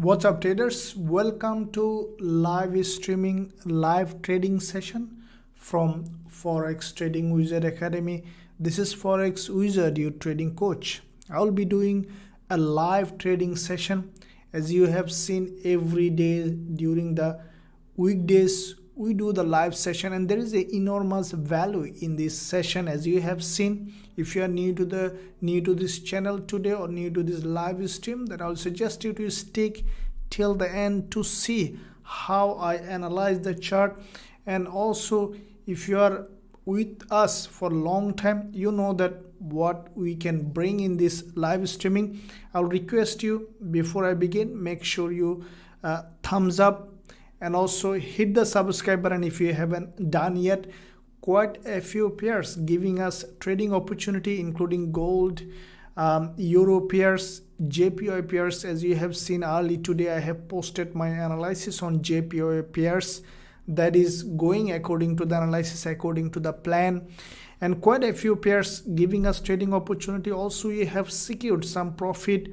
What's up, traders? Welcome to live trading session from Forex Trading Wizard Academy. This is Forex Wizard, your trading coach. I'll be doing a live trading session. As you have seen, every day during the weekdays we do the live session, and there is an enormous value in this session. As you have seen, if you are new to this channel today or new to this live stream, then I'll suggest you to stick till the end to see how I analyze the chart. And also, if you are with us for a long time, you know that what we can bring in this live streaming. I'll request you, before I begin, make sure you thumbs up and also hit the subscribe button if you haven't done yet. Quite a few pairs giving us trading opportunity, including gold, euro pairs, JPY pairs. As you have seen early today, I have posted my analysis on JPY pairs. That is going according to the analysis, according to the plan, and quite a few pairs giving us trading opportunity. Also, we have secured some profit,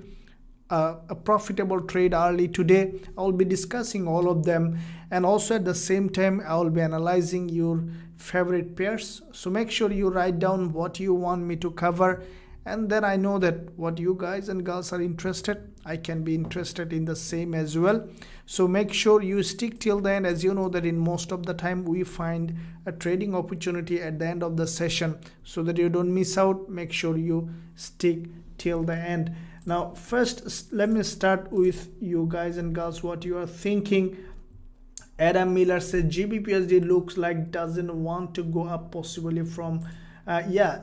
a profitable trade early today. I'll be discussing all of them, and also at the same time I will be analyzing your favorite pairs. So make sure you write down what you want me to cover, and then I know that what you guys and girls are interested, I can be interested in the same as well. So make sure you stick till the end. As you know that in most of the time we find a trading opportunity at the end of the session, so that you don't miss out. Make sure you stick till the end. Now first, let me start with you guys and girls, what you are thinking. Adam Miller says Gbpusd looks like doesn't want to go up, possibly from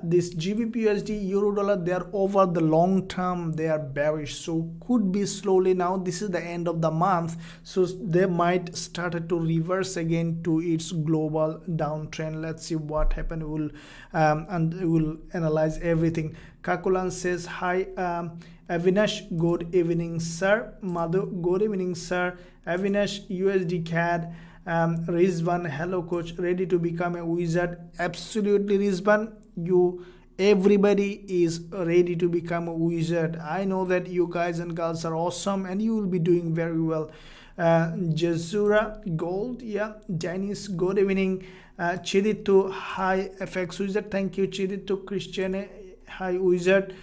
this Gbpusd euro dollar, they are over the long term, they are bearish, so could be slowly. Now this is the end of the month, so they might start to reverse again to its global downtrend. Let's see what happened. We'll analyze everything. Kakulan says hi. Avinash, good evening sir. Madhu, good evening sir. Avinash, USD CAD. Rizvan, hello coach, ready to become a wizard? Absolutely, Rizvan, everybody is ready to become a wizard. I know that you guys and girls are awesome, and you will be doing very well. Jazura, gold, yeah. Janice, good evening. Chiditu, hi FX wizard, thank you Chiditu. Christian, hi wizard.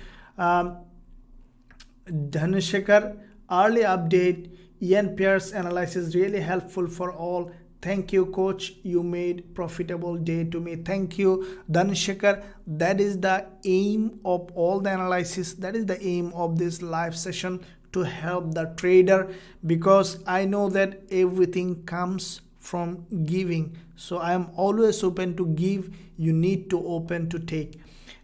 Dhanashekar, early update. Yen pairs analysis really helpful for all. Thank you coach, you made profitable day to me. Thank you Dhanashekar. That is the aim of all the analysis, that is the aim of this live session, to help the trader, because I know that everything comes from giving. So I am always open to give, you need to open to take.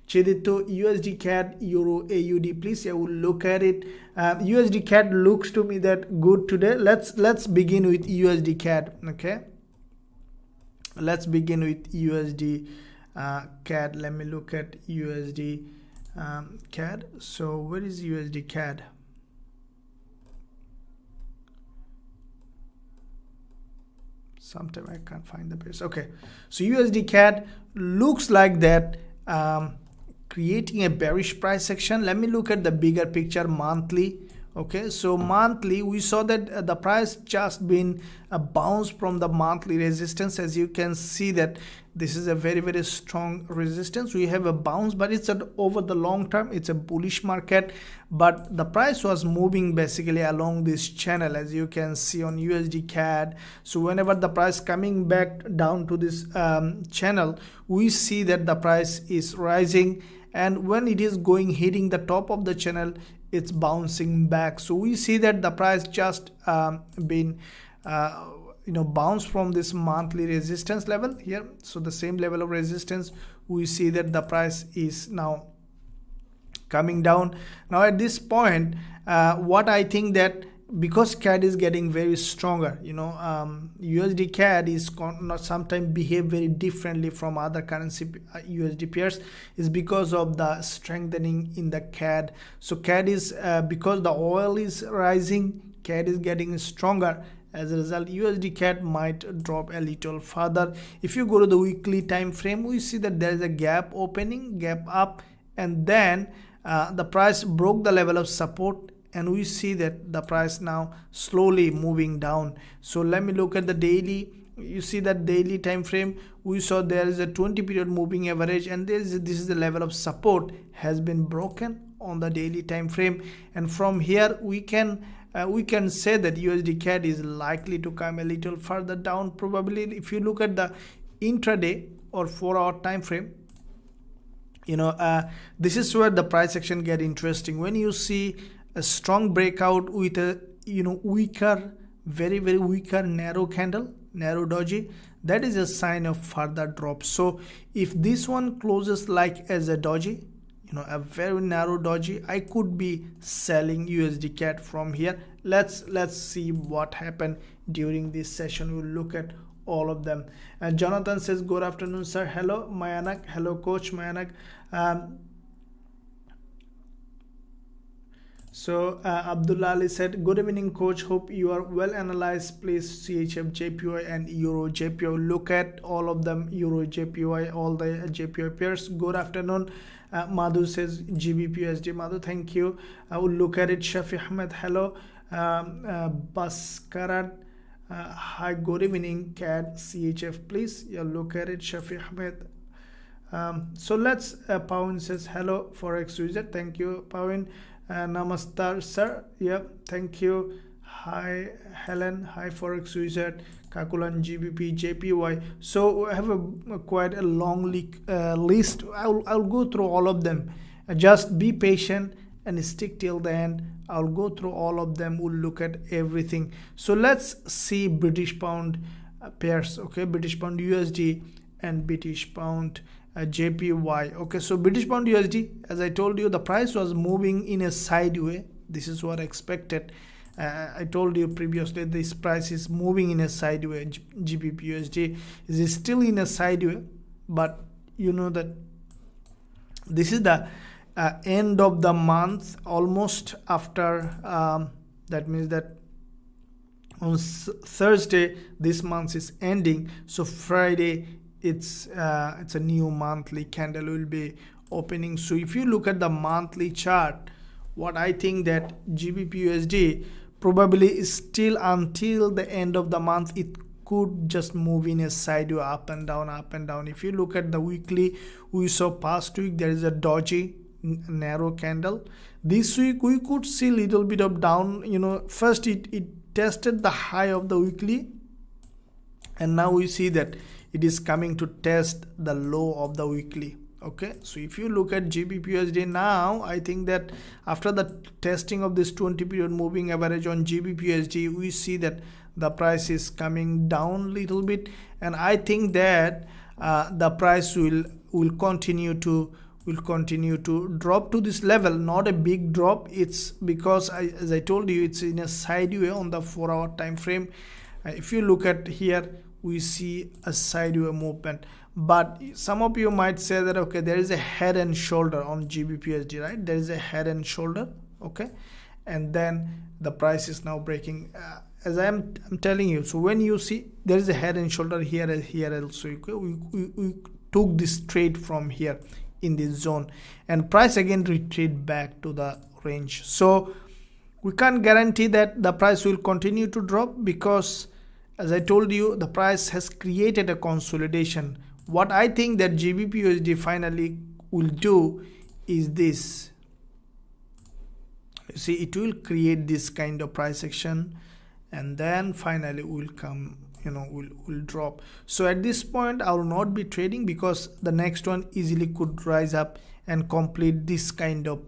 Chedito, USD CAD, Euro, AUD, please, I will look at it. USD CAD looks to me that good today. Let's begin with USD CAD. Okay, let's begin with USD CAD. Let me look at USD CAD. So where is USD CAD? Sometimes I can't find the place. Okay, so USD CAD looks like that. Creating a bearish price action. Let me look at the bigger picture, monthly. Okay, so monthly we saw that the price just been a bounce from the monthly resistance. As you can see that this is a very strong resistance. We have a bounce, but it's over the long term, it's a bullish market, but the price was moving basically along this channel, as you can see on USD CAD. So whenever the price coming back down to this channel, we see that the price is rising, and when it is hitting the top of the channel, it's bouncing back. So we see that the price just been bounce from this monthly resistance level here. So the same level of resistance, we see that the price is now coming down. Now at this point, what I think that because CAD is getting very stronger, USD CAD is not sometimes behave very differently from other currency USD pairs, is because of the strengthening in the CAD. So CAD is because the oil is rising, CAD is getting stronger. As a result, USD CAD might drop a little further. If you go to the weekly time frame, we see that there is a gap opening, gap up, and then the price broke the level of support and we see that the price now slowly moving down. So let me look at the daily. You see that daily time frame, we saw there is a 20 period moving average, and this is the level of support has been broken on the daily time frame, and from here we can say that USD CAD is likely to come a little further down probably. If you look at the intraday or 4-hour time frame, this is where the price action get interesting. When you see a strong breakout with a weaker, very weaker narrow candle, narrow doji, that is a sign of further drop. So if this one closes like as a doji, a very narrow doji, I could be selling USD CAD from here. Let's see what happened during this session. We'll look at all of them. And Jonathan says, good afternoon, sir. Hello, Mayanak. Hello, Coach Mayanak. So Abdullah Ali said, good evening, coach. Hope you are well analyzed. Please CHF, JPY and Euro JPY. Look at all of them, Euro JPY, all the JPY pairs. Good afternoon. Madhu says Gbpusd. Madhu, thank you. I will look at it. Shafi Ahmed, hello. Baskarat, hi, good evening. CAD, CHF, please. Yeah, look at it, Shafi Ahmed. So let's, Pawin says, hello, Forex user. Thank you, Pawin. Namaskar, sir. Yeah, thank you. Hi, Helen. Hi, Forex user. Kakulan, GBP, JPY. So I have quite a long list. I'll go through all of them. Just be patient and stick till the end. I'll go through all of them. We'll look at everything. So let's see British pound pairs. Okay, British pound USD and British pound JPY. Okay, so British pound USD, as I told you, the price was moving in a sideway. This is what I expected. I told you previously this price is moving in a sideway. Gbpusd is still in a sideway, but you know that this is the end of the month, almost after that means that on Thursday this month is ending, so Friday it's a new monthly candle will be opening. So if you look at the monthly chart, what I think that Gbpusd probably is still until the end of the month, it could just move in a sideway up and down, up and down. If you look at the weekly, we saw past week there is a doji narrow candle. This week we could see little bit of down. First it tested the high of the weekly, and now we see that it is coming to test the low of the weekly. Okay, so if you look at Gbpusd now, I think that after the testing of this 20 period moving average on Gbpusd, we see that the price is coming down little bit, and I think that the price will continue to drop to this level. Not a big drop. It's because as I told you, it's in a sideway on the 4-hour time frame. If you look at here, we see a sideway movement. But some of you might say that, okay, there is a head and shoulder on Gbpusd, right? There is a head and shoulder, okay, and then the price is now breaking. As I'm telling you, so when you see there is a head and shoulder here and here also, okay? we took this trade from here in this zone, and price again retreat back to the range. So we can't guarantee that the price will continue to drop, because as I told you, the price has created a consolidation. What I think that Gbpusd finally will do is this. You see, it will create this kind of price action, and then finally will come, will drop. So at this point, I will not be trading, because the next one easily could rise up and complete this kind of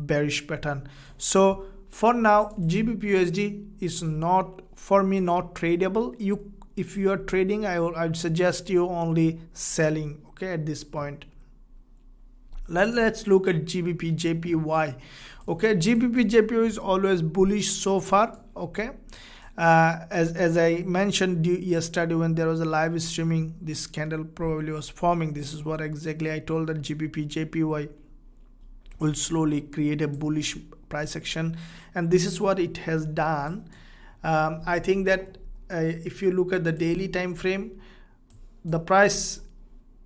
bearish pattern. So for now, Gbpusd is not, for me, not tradable. If you are trading, I'd suggest you only selling, okay, at this point. Let's look at GBP/JPY. Okay, GBP/JPY is always bullish so far. Okay, as I mentioned yesterday when there was a live streaming, this candle probably was forming. This is what exactly I told, that GBP/JPY will slowly create a bullish price action, and this is what it has done. I think that if you look at the daily time frame, the price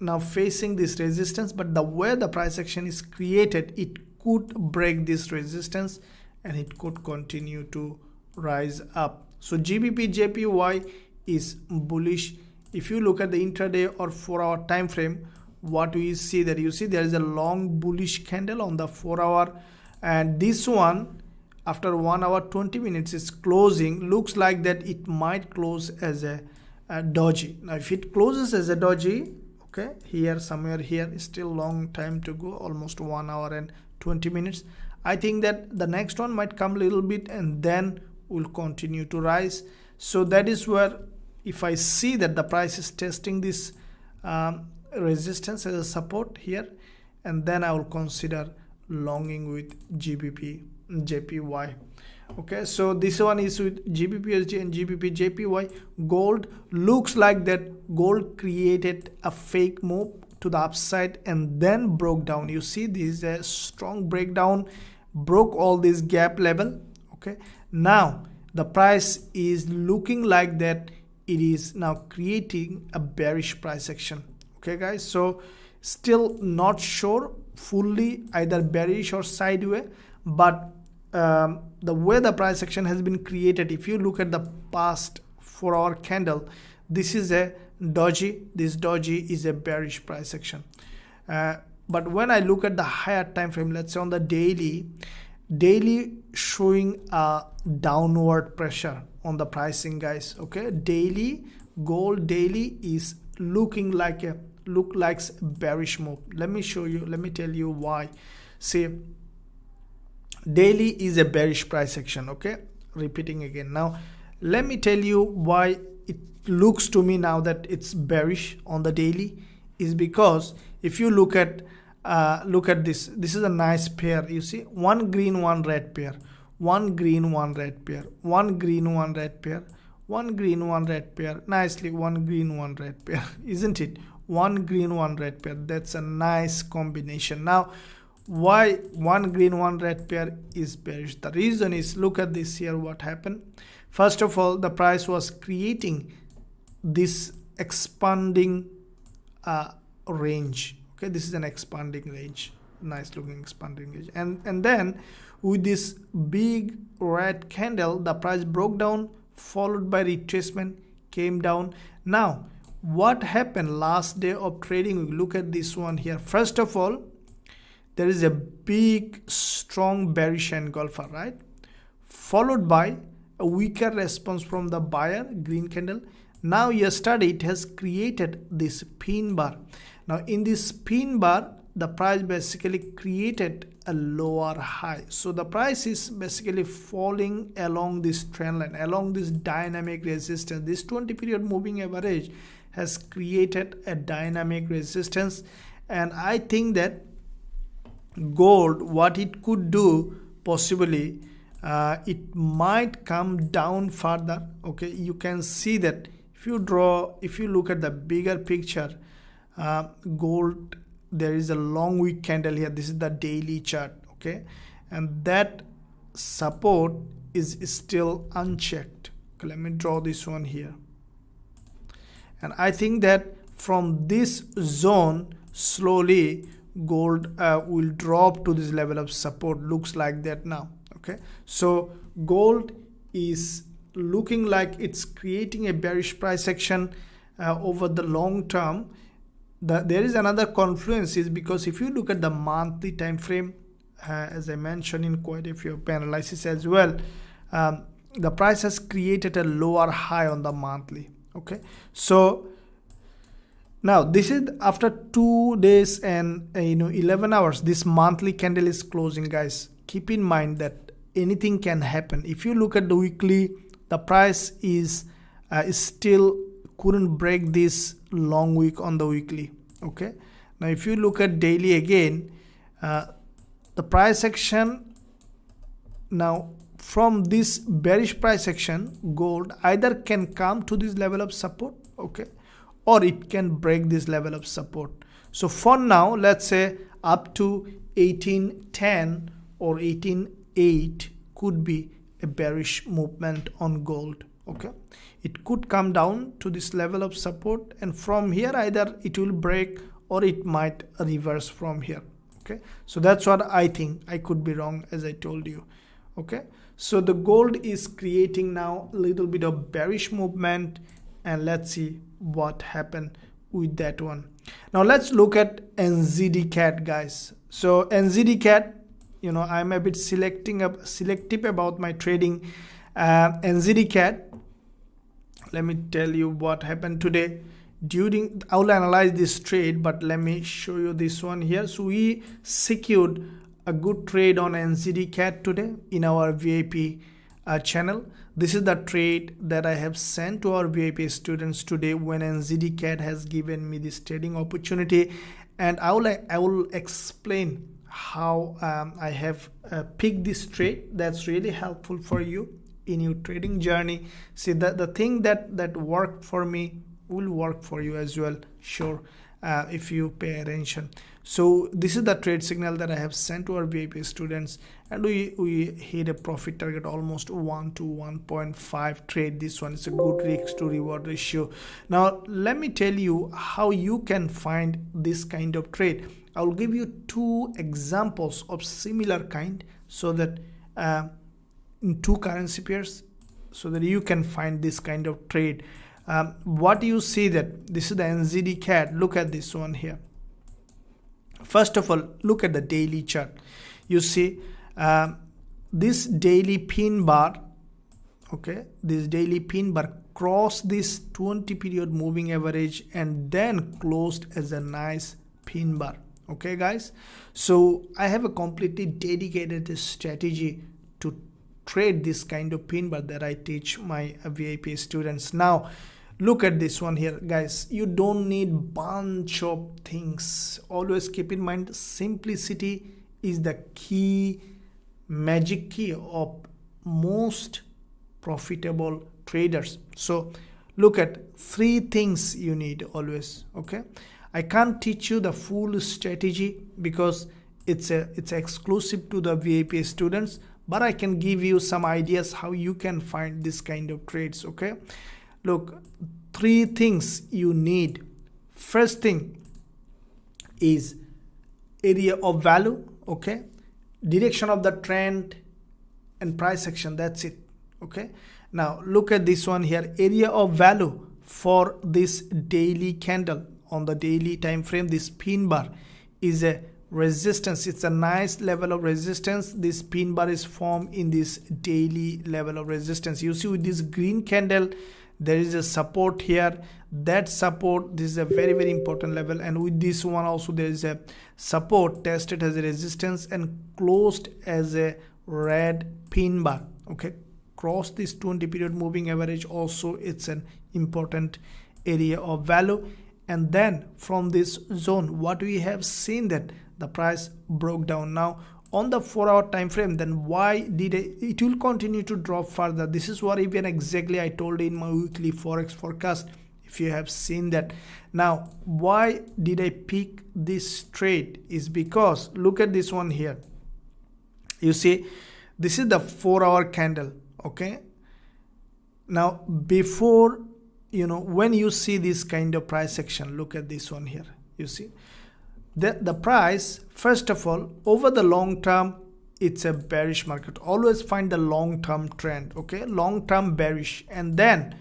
now facing this resistance, but the way the price action is created, it could break this resistance and it could continue to rise up. So GBP/JPY is bullish. If you look at the intraday or 4-hour time frame, what we see that you see there is a long bullish candle on the 4-hour, and this one after 1 hour 20 minutes is closing, looks like that it might close as a doji. Now if it closes as a doji, okay, here somewhere here is still long time to go, almost 1 hour and 20 minutes. I think that the next one might come a little bit and then will continue to rise. So that is where, if I see that the price is testing this resistance as a support here, and then I will consider longing with GBP/JPY. Okay, so this one is with GBPUSD and GBP/JPY. Gold looks like that gold created a fake move to the upside and then broke down. You see this is a strong breakdown, broke all this gap level. Okay, now the price is looking like that it is now creating a bearish price action. Okay guys, so still not sure fully either bearish or sideways, but the way the price action has been created, if you look at the past 4-hour candle, this is a doji. This doji is a bearish price action. But when I look at the higher time frame, let's say on the daily showing a downward pressure on the pricing, guys. Okay, daily gold daily is looking like a bearish move. Let me show you, let me tell you why. See, daily is a bearish price action. Okay, repeating again. Now let me tell you why it looks to me now that it's bearish on the daily, is because if you look at this is a nice pair. You see, one green, one red pair, one green, one red pair, one green, one red pair, one green, one red pair, nicely one green, one red pair, isn't it? One green, one red pair. That's a nice combination. Now why one green, one red pair is bearish? The reason is, look at this here, what happened. First of all, the price was creating this expanding range. Okay, this is an expanding range, nice looking expanding range, and then with this big red candle, the price broke down, followed by retracement, came down. Now what happened last day of trading? We look at this one here. First of all, there is a big strong bearish engulfer, right, followed by a weaker response from the buyer, green candle. Now yesterday it has created this pin bar. Now in this pin bar, the price basically created a lower high. So the price is basically falling along this trend line, along this dynamic resistance. This 20 period moving average has created a dynamic resistance, and I think that gold, what it could do possibly, it might come down further. Okay, you can see that if you look at the bigger picture, gold, there is a long wick candle here. This is the daily chart. Okay, and that support is still unchecked. Okay, let me draw this one here, and I think that from this zone slowly gold will drop to this level of support. Looks like that now. Okay, so gold is looking like it's creating a bearish price action over the long term. There is another confluence, is because if you look at the monthly time frame, as I mentioned in quite a few analysis as well, the price has created a lower high on the monthly. Okay, so now this is after 2 days and 11 hours this monthly candle is closing, guys. Keep in mind that anything can happen. If you look at the weekly, the price is still couldn't break this long wick on the weekly. Okay, now if you look at daily again, the price action now from this bearish price action, gold either can come to this level of support, okay, or it can break this level of support. So for now, let's say up to 1810 or 18.8 could be a bearish movement on gold. Okay, it could come down to this level of support, and from here either it will break or it might reverse from here. Okay, so that's what I think. I could be wrong, as I told you. Okay, so the gold is creating now a little bit of bearish movement, and let's see what happened with that one. Now let's look at NZD-CAD, guys. So NZD-CAD, I'm a bit selective about my trading. NZD-CAD, let me tell you what happened today. I will analyze this trade, but let me show you this one here. So we secured a good trade on NZD-CAD today in our VIP channel. This is the trade that I have sent to our VIP students today when NZD-CAD has given me this trading opportunity, and I will explain how I have picked this trade. That's really helpful for you in your trading journey. See, the thing that worked for me will work for you as well, sure, if you pay attention. So this is the trade signal that I have sent to our VIP students, and we hit a profit target almost 1 to 1.5 trade. This one is a good risk to reward ratio. Now let me tell you how you can find this kind of trade. I will give you 2 examples of similar kind, so that in 2 currency pairs, so that you can find this kind of trade. What you see, that this is the NZD-CAD. Look at this one here. First of all, look at the daily chart. You see this daily pin bar, okay, this daily pin bar crossed this 20 period moving average and then closed as a nice pin bar. Okay guys, so I have a completely dedicated strategy to trade this kind of pin bar that I teach my VIP students. Now look at this one here, guys. You don't need bunch of things. Always keep in mind, simplicity is the key, magic key of most profitable traders. So look at 3 things you need always. Okay, I can't teach you the full strategy because it's exclusive to the VIP students, but I can give you some ideas how you can find this kind of trades. Okay, look, 3 things you need. First thing is area of value, okay, direction of the trend, and price action. That's it. Okay, now look at this one here. Area of value for this daily candle on the daily time frame, this pin bar is a resistance. It's a nice level of resistance. This pin bar is formed in this daily level of resistance. You see with this green candle, there is a support here. That support, this is a very, very important level, and with this one also there is a support tested as a resistance and closed as a red pin bar. Okay, cross this 20 period moving average also, it's an important area of value. And then from this zone, what we have seen, that the price broke down. Now on the 4-hour time frame, then why did it will continue to drop further? This is what even exactly I told in my weekly forex forecast, if you have seen that. Now why did I pick this trade is because look at this one here. You see, this is the 4-hour candle. Okay, now before, when you see this kind of price action, look at this one here. You see the price, first of all, over the long term, it's a bearish market. Always find the long-term trend. Okay, long-term bearish. And then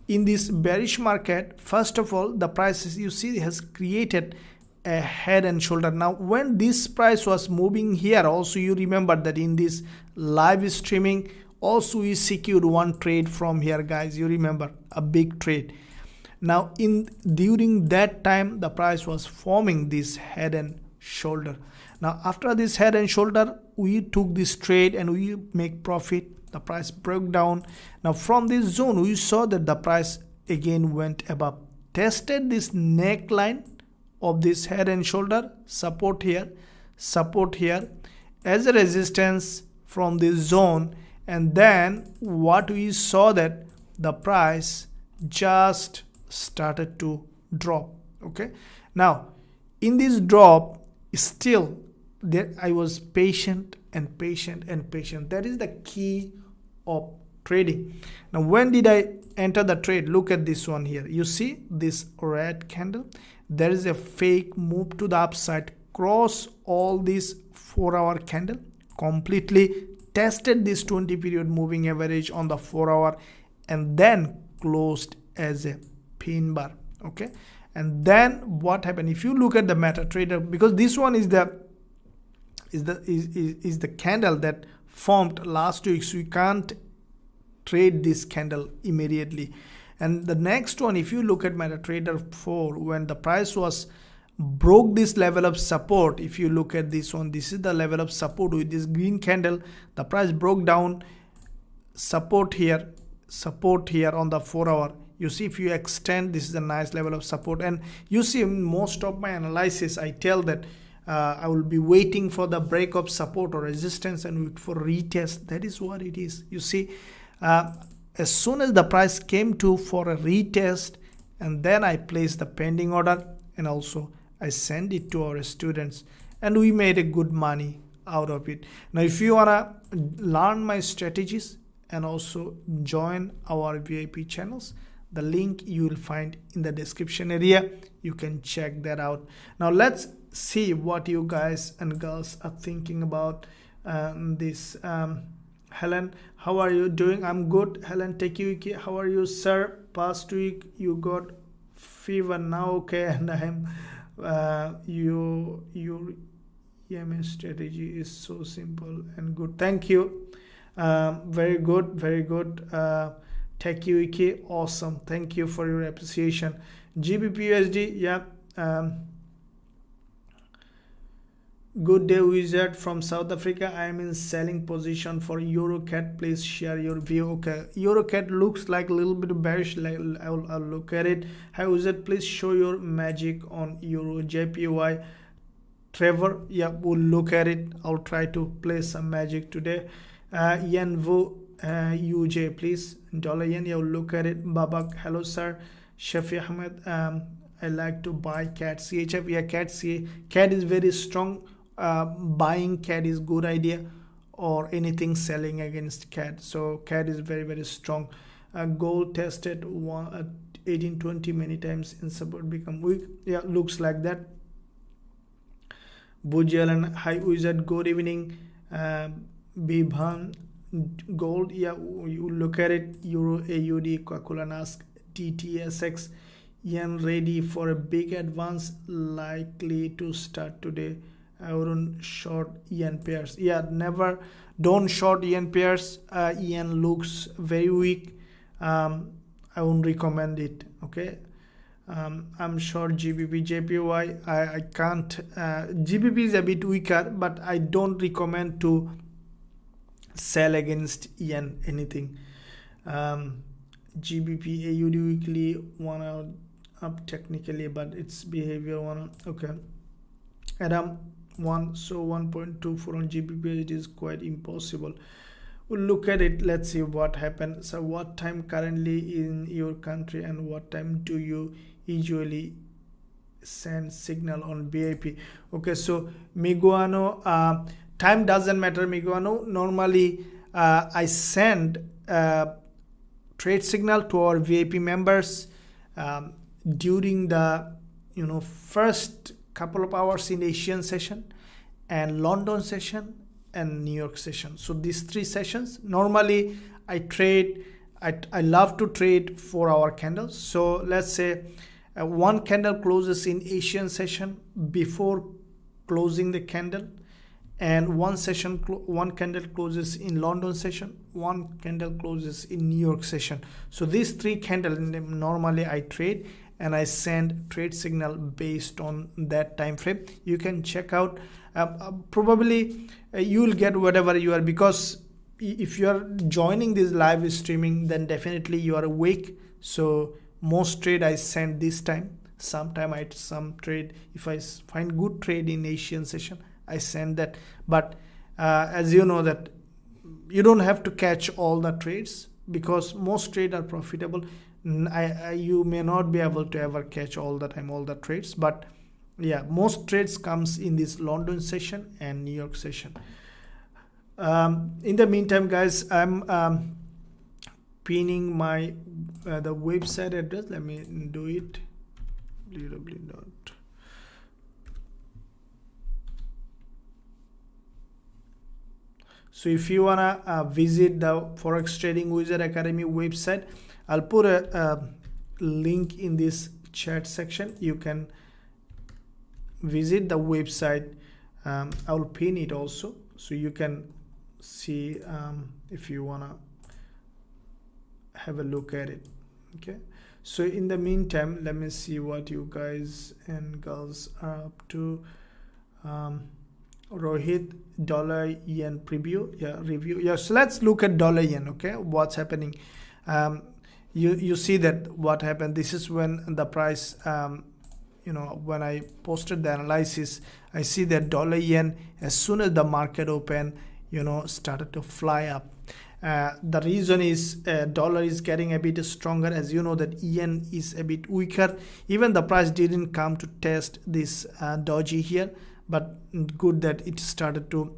in this bearish market, first of all, the prices, you see, has created a head and shoulder. Now when this price was moving here, also you remember that in this live streaming also we secured 1 trade from here, guys. You remember, a big trade. Now during that time, the price was forming this head and shoulder. Now after this head and shoulder, we took this trade and we make profit. The price broke down. Now from this zone, we saw that the price again went above, tested this neckline of this head and shoulder, support here as a resistance from this zone. And then what we saw, that the price just started to drop. Okay, now in this drop, still there I was patient and patient and patient. That is the key of trading. Now when did I enter the trade? Look at this one here. You see this red candle, there is a fake move to the upside, cross all this 4-hour candle, completely tested this 20 period moving average on the 4 hour and then closed as a pin bar. Okay, and then what happened? If you look at the MetaTrader, because this one is the candle that formed last week, so we can't trade this candle immediately. And the next one, if you look at MetaTrader 4, when the price was broke this level of support, if you look at this one, this is the level of support with this green candle. The price broke down, support here on the 4 hour. You see, if you extend, this is a nice level of support. And you see, in most of my analysis, I tell that I will be waiting for the break of support or resistance and wait for retest. That is what it is. You see, as soon as the price came to for a retest, and then I placed the pending order, and also I send it to our students, and we made a good money out of it. Now, if you wanna learn my strategies and also join our VIP channels, the link you will find in the description area. You can check that out. Now let's see what you guys and girls are thinking about this. Helen, how are you doing? I'm good. Helen Tekiwiki, how are you, sir? Past week you got fever, now okay, and I'm your EMS strategy is so simple and good. Thank you. Very good, very good. Tekiwiki, awesome. Thank you for your appreciation. Gbpusd, yeah. Good day, Wizard from South Africa. I am in selling position for EuroCAD. Please share your view. Okay, EuroCAD looks like a little bit bearish. I'll look at it. Hi, Wizard, please show your magic on Usdjpy. Trevor, yeah, we'll look at it. I'll try to play some magic today. Yanvu UJ, please. Dollar yen, yeah, we'll look at it. Babak, hello, sir. Shafi Ahmed, I like to buy CAD CHF. Yeah, CAD is very strong. Buying CAD is good idea, or anything selling against CAD. So CAD is very, very strong. Gold tested 1820 many times in support, become weak. Yeah, looks like that. Bujalan, hi Wizard, good evening. Bibhan, gold, yeah, you look at it. Euro AUD, Kakulanas, TTSX, yen ready for a big advance, likely to start today. I wouldn't short yen pairs. Yeah, never, don't short yen pairs. Yen looks very weak. I won't recommend it. Okay, I'm short GBP JPY. I can't. GBP is a bit weaker, but I don't recommend to sell against yen anything. GBP AUD weekly 1 hour up technically, but its behavior 1 hour. Okay, Adam 1, so 1.24 on GBP, it is quite impossible. We'll look at it. Let's see what happened. So what time currently in your country, and what time do you usually send signal on BIP? Okay, so Miguano, time doesn't matter, Miguano. Normally I send trade signal to our VIP members during the first couple of hours in Asian session and London session and New York session. So these 3 sessions normally I trade. I love to trade 4-hour candles. So let's say one candle closes in Asian session before closing the candle, and one candle closes in London session, one candle closes in New York session. So these 3 candles normally I trade, and I send trade signal based on that time frame. You can check out. Probably you will get whatever you are, because if you are joining this live streaming, then definitely you are awake. So most trade I send this time. Sometime some trade, if I find good trade in Asian session, I send that. But as you know that you don't have to catch all the trades, because most trade are profitable. You may not be able to ever catch all the time all the trades, but yeah, most trades comes in this London session and New York session. In the meantime, guys, I'm pinning my the website address. Let me do it. www. So if you wanna visit the Forex Trading Wizard Academy website, I'll put a link in this chat section. You can visit the website. I'll pin it also, so you can see if you wanna have a look at it. Okay, so in the meantime, let me see what you guys and girls are up to. Rohit, dollar yen preview, yeah, review, yeah. So let's look at dollar yen. Okay, what's happening? You see that what happened. This is when the price, you know, when I posted the analysis, I see that dollar yen, as soon as the market opened, you know, started to fly up. The reason is dollar is getting a bit stronger. As you know that yen is a bit weaker. Even the price didn't come to test this doji here, but good that it started to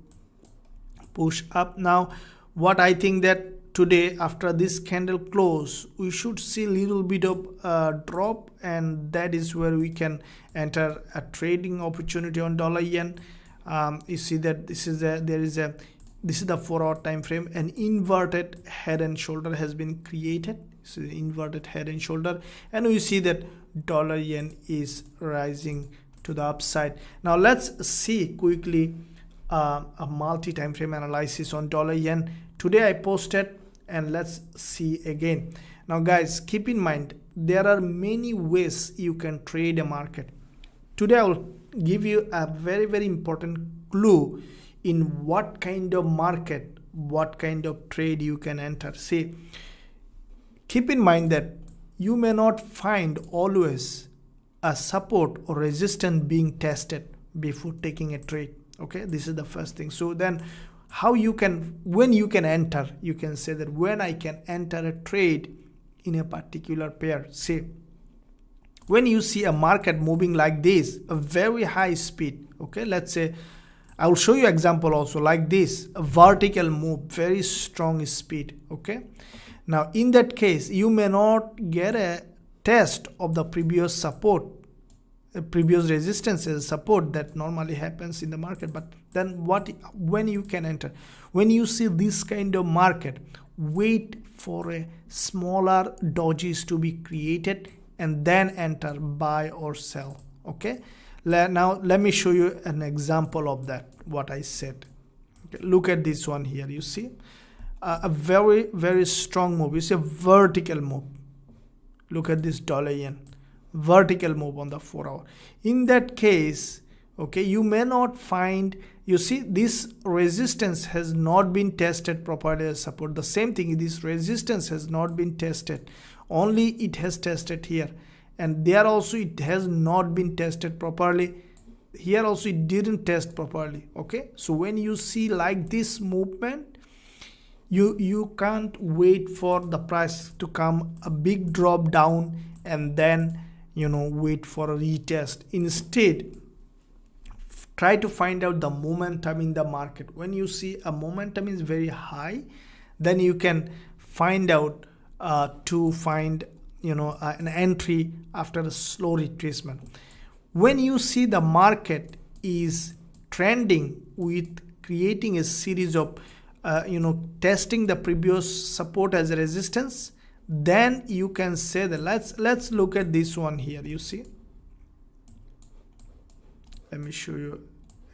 push up. Now what I think that today, after this candle close, we should see a little bit of drop, and that is where we can enter a trading opportunity on dollar yen. You see that this is the 4-hour time frame. An inverted head and shoulder has been created. So the inverted head and shoulder, and we see that dollar yen is rising to the upside. Now let's see quickly a multi time frame analysis on dollar yen. Today I posted, and let's see again. Now guys, keep in mind there are many ways you can trade a market. Today I will give you a very important clue in what kind of market, what kind of trade you can enter. See, keep in mind that you may not find always a support or resistance being tested before taking a trade. Okay, this is the first thing. So then how you can, when you can enter, you can say that when I can enter a trade in a particular pair. See, when you see a market moving like this, a very high speed, okay, let's say, I will show you example also like this, a vertical move, very strong speed. Okay, now in that case you may not get a test of the previous support, previous resistance as support that normally happens in the market. But then when you can enter, when you see this kind of market, wait for a smaller dojis to be created and then enter, buy or sell. Okay, now let me show you an example of that, what I said. Okay, look at this one here. You see a very strong move. You see a vertical move. Look at this dollar yen, vertical move on the 4-hour. In that case, okay, you may not find, you see this resistance has not been tested properly as support. The same thing, this resistance has not been tested, only it has tested here, and there also it has not been tested properly. Here also it didn't test properly. Okay, so when you see like this movement, you can't wait for the price to come a big drop down and then, you know, wait for a retest. Instead, try to find out the momentum in the market. When you see a momentum is very high, then you can find out to find, you know, an entry after a slow retracement. When you see the market is trending with creating a series of you know, testing the previous support as a resistance, then you can say that let's look at this one here. You see, let me show you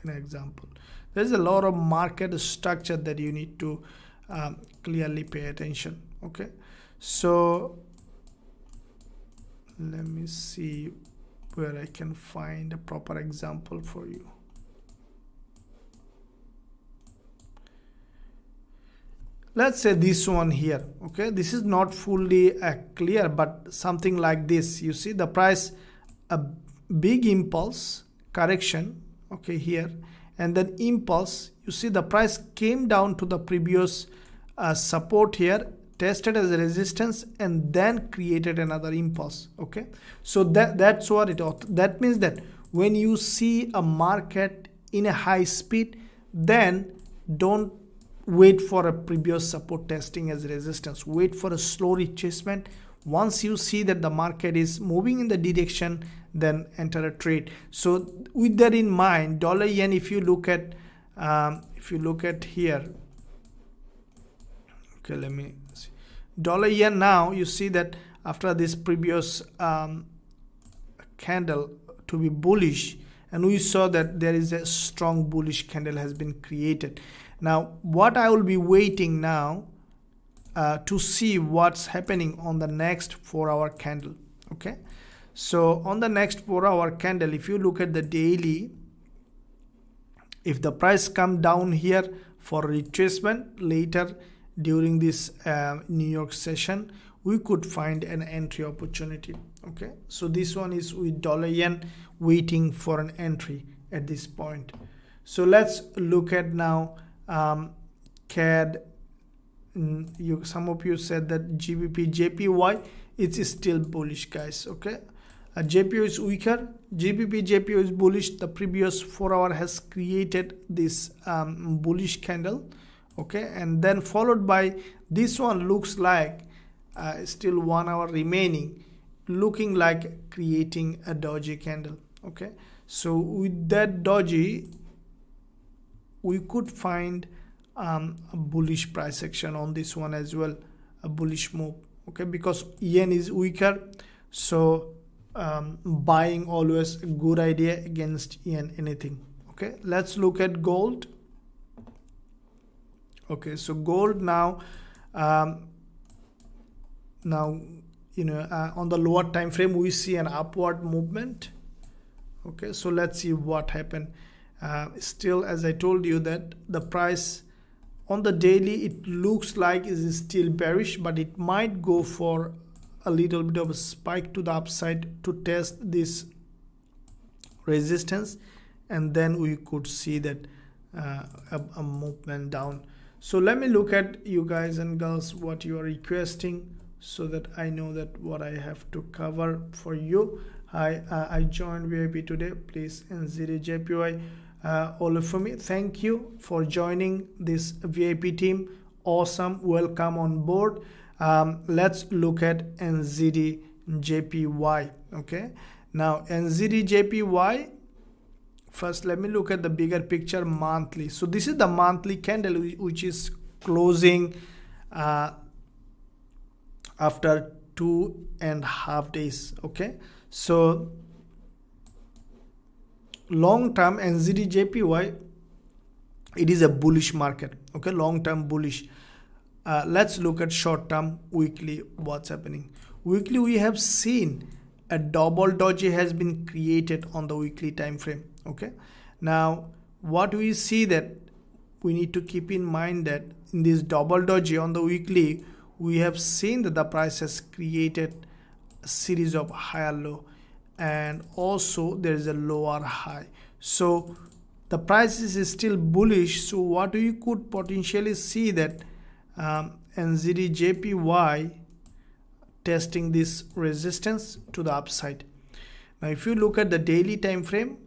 an example. There's a lot of market structure that you need to clearly pay attention. Okay, so let me see where I can find a proper example for you. Let's say this one here. Okay, this is not fully clear, but something like this. You see the price, a big impulse correction, okay, here, and then impulse. You see the price came down to the previous support here, tested as a resistance, and then created another impulse. Okay, so that's what it ought. That means that when you see a market in a high speed, then don't wait for a previous support testing as resistance. Wait for a slow retracement. Once you see that the market is moving in the direction, then enter a trade. So with that in mind, dollar yen, if you look at here, Okay, let me see. Dollar yen, now you see that after this previous candle to be bullish, and we saw that there is a strong bullish candle has been created. Now what I will be waiting now to see what's happening on the next 4-hour candle. Okay, so on the next 4-hour candle, if you look at the daily, if the price come down here for retracement later during this New York session, we could find an entry opportunity. Okay, so this one is with dollar yen waiting for an entry at this point. So let's look at now CAD. Some of you said that JPY, it's still bullish, guys. Okay, JPY is weaker, JPY is bullish. The previous 4-hour has created this bullish candle. Okay, and then followed by this one looks like still 1 hour remaining, looking like creating a doji candle. Okay, so with that doji we could find a bullish price action on this one as well, a bullish move. Okay, because yen is weaker, so buying always a good idea against yen anything. Okay, let's look at gold. Okay, so gold now on the lower time frame we see an upward movement. Okay, so let's see what happened. Still, as I told you, that the price on the daily, it looks like it is still bearish, but it might go for a little bit of a spike to the upside to test this resistance, and then we could see that a movement down. So let me look at you guys and girls what you are requesting, so that I know that what I have to cover for you. I joined VIP today, please Usdjpy all for me. Thank you for joining this VIP team. Awesome, welcome on board. Let's look at Usdjpy. Okay, now Usdjpy, first let me look at the bigger picture monthly. So this is the monthly candle which is closing after 2.5 days. Okay, so long term Usdjpy, it is a bullish market. Okay, long term bullish. Let's look at short term weekly what's happening. Weekly, we have seen a double doji has been created on the weekly time frame. Okay, now what we see that we need to keep in mind that in this double doji on the weekly, we have seen that the price has created a series of higher low, and also there is a lower high. So the price is still bullish. So what we could potentially see that Usdjpy testing this resistance to the upside. Now if you look at the daily time frame,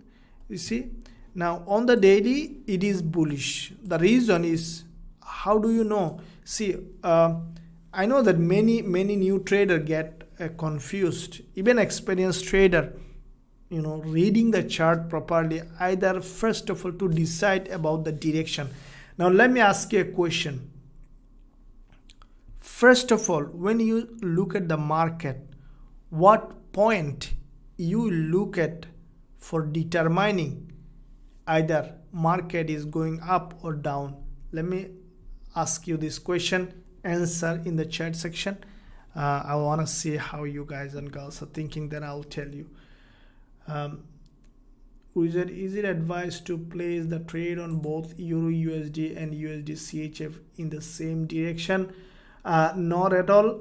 you see now on the daily it is bullish. The reason is, how do you know? See, I know that many new trader get confused, even experienced trader, reading the chart properly, either first of all to decide about the direction. Now let me ask you a question. First of all, when you look at the market, what point you look at for determining either market is going up or down? Let me ask you this question. Answer in the chat section. I want to see how you guys and girls are thinking, then I'll tell you. Is it advised to place the trade on both Euro USD and USD CHF in the same direction? Not at all,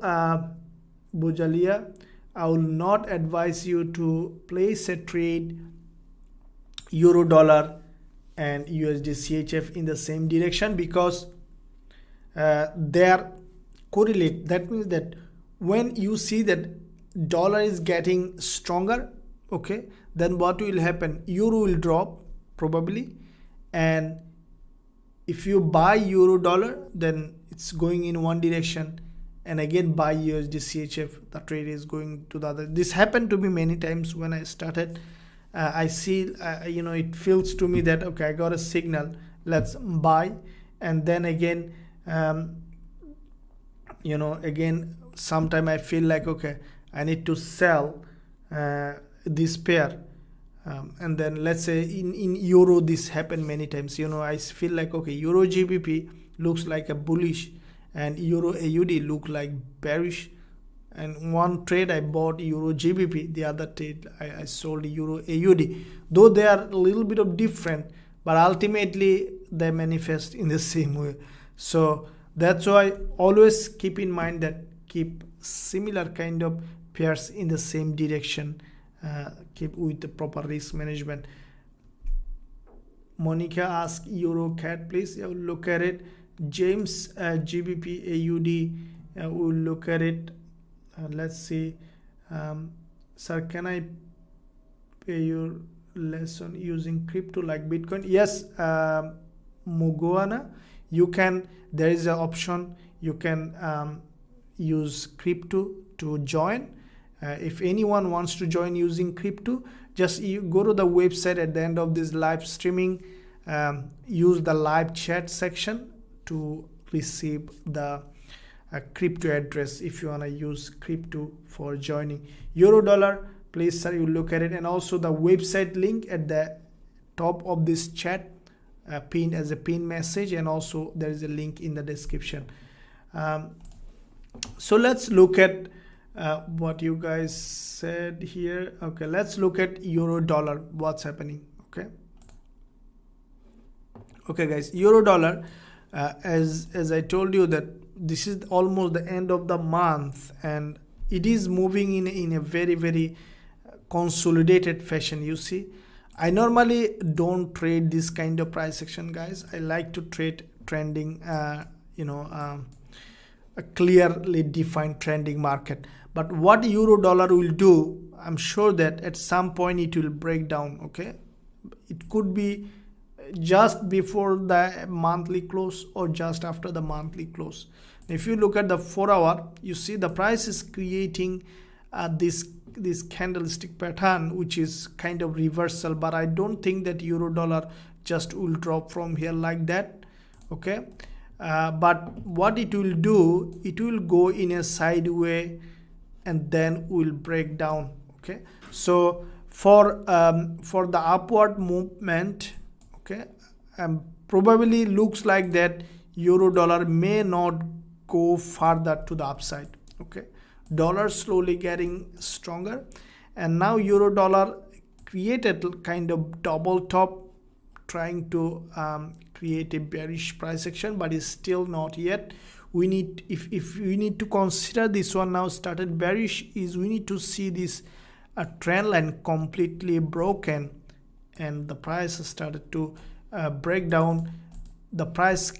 Bujalia. I will not advise you to place a trade Euro dollar and USD CHF in the same direction, because they are correlate. That means that when you see that dollar is getting stronger, okay, then what will happen? Euro will drop probably, and if you buy Euro dollar, then it's going in one direction, and again buy USD CHF, the trade is going to the other. This happened to me many times when I started. I see, it feels to me that, okay, I got a signal, let's buy, and then again again sometime I feel like, okay, I need to sell this pair, and then let's say in euro this happened many times. I feel like, okay, euro GBP looks like a bullish and euro AUD look like bearish, and one trade I bought euro GBP, the other trade I sold euro AUD, though they are a little bit of different, but ultimately they manifest in the same way. So that's why always keep in mind that keep similar kind of pairs in the same direction, keep with the proper risk management. Monica asked euro CAD, please. I will look at it. James, GBP AUD, we'll look at it. Let's see. Sir, can I pay your lesson using crypto like Bitcoin? Yes, Mugoana, you can. There is an option you can use crypto to join. If anyone wants to join using crypto, just you go to the website at the end of this live streaming, use the live chat section to receive the crypto address if you want to use crypto for joining. Euro dollar, please sir, you look at it, and also the website link at the top of this chat, pinned as a pin message, and also there is a link in the description. So let's look at what you guys said here. Okay, let's look at euro dollar, what's happening. Okay guys, euro dollar, as I told you that this is almost the end of the month, and it is moving in a very consolidated fashion. You see, I normally don't trade this kind of price action, guys. I like to trade trending, a clearly defined trending market. But what euro dollar will do, I'm sure that at some point it will break down. Okay, it could be just before the monthly close or just after the monthly close. If you look at the 4 hour, you see the price is creating this candlestick pattern, which is kind of reversal, but I don't think that euro dollar just will drop from here like that. Okay, but what it will do, it will go in a sideway and then will break down. Okay, so for the upward movement, okay, probably looks like that euro dollar may not go further to the upside. Okay, dollar slowly getting stronger, and now euro dollar created kind of double top, trying to create a bearish price action, but is still not yet. We need, if we need to consider this one now started bearish, is we need to see this trend line completely broken and the price started to break down. The price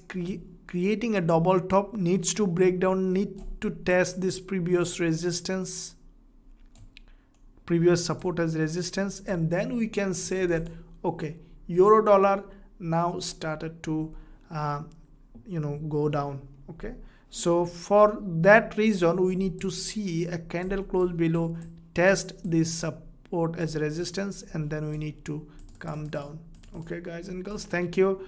creating a double top needs to break down, need to test this previous resistance, previous support as resistance, and then we can say that okay, euro dollar now started to go down. Okay, so for that reason we need to see a candle close below, test this support as resistance, and then we need to come down. Okay guys and girls, thank you.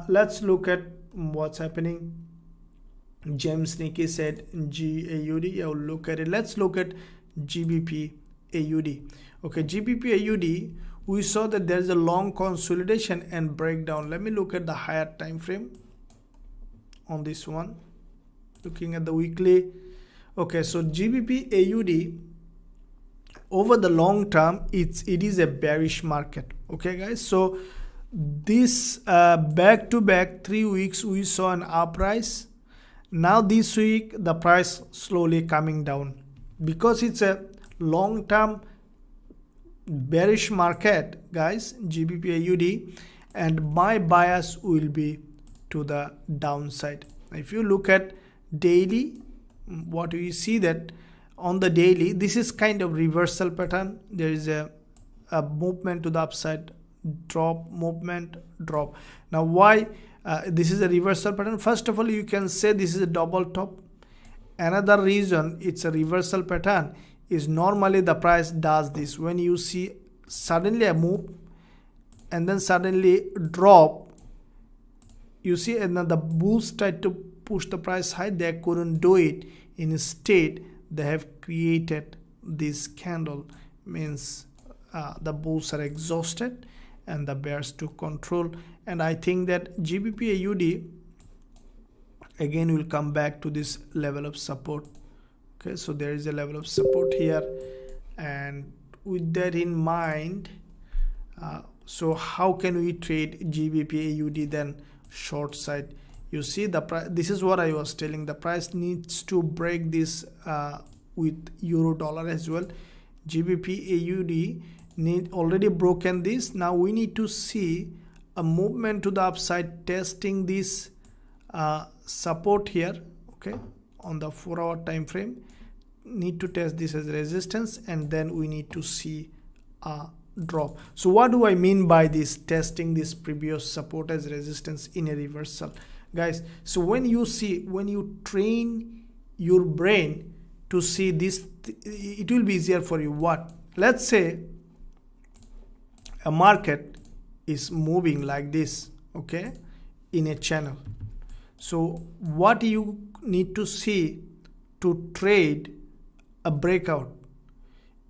Let's look at what's happening. James Nicky said GAUD. I will look at it. Let's look at GBP AUD. Okay, GBP AUD, we saw that there is a long consolidation and breakdown. Let me look at the higher time frame on this one, looking at the weekly. Okay, so GBP AUD over the long term, it is a bearish market. Okay guys, so this back to back 3 weeks we saw an uprise. Now this week the price slowly coming down because it's a long term bearish market, guys, GBP AUD, and my bias will be to the downside. If you look at daily, what we see that on the daily, this is kind of reversal pattern. There is a movement to the upside, drop, movement, drop. Now why this is a reversal pattern? First of all, you can say this is a double top. Another reason it's a reversal pattern is normally the price does this when you see suddenly a move and then suddenly drop. You see, and then the bulls try to push the price high, they couldn't do it. Instead, they have created this candle, means the bulls are exhausted and the bears took control. And I think that GBP AUD again will come back to this level of support. Okay, so there is a level of support here, and with that in mind, so how can we trade GBP AUD then short side? You see the price, this is what I was telling, the price needs to break this with euro dollar as well. GBP AUD already broken this. Now we need to see a movement to the upside, testing this support here, okay, on the 4-hour time frame. Need to test this as resistance, and then we need to see a drop. So what do I mean by this, testing this previous support as resistance in a reversal, guys? So when you train your brain to see this, it will be easier for you. What, let's say a market is moving like this, okay, in a channel. So what you need to see to trade a breakout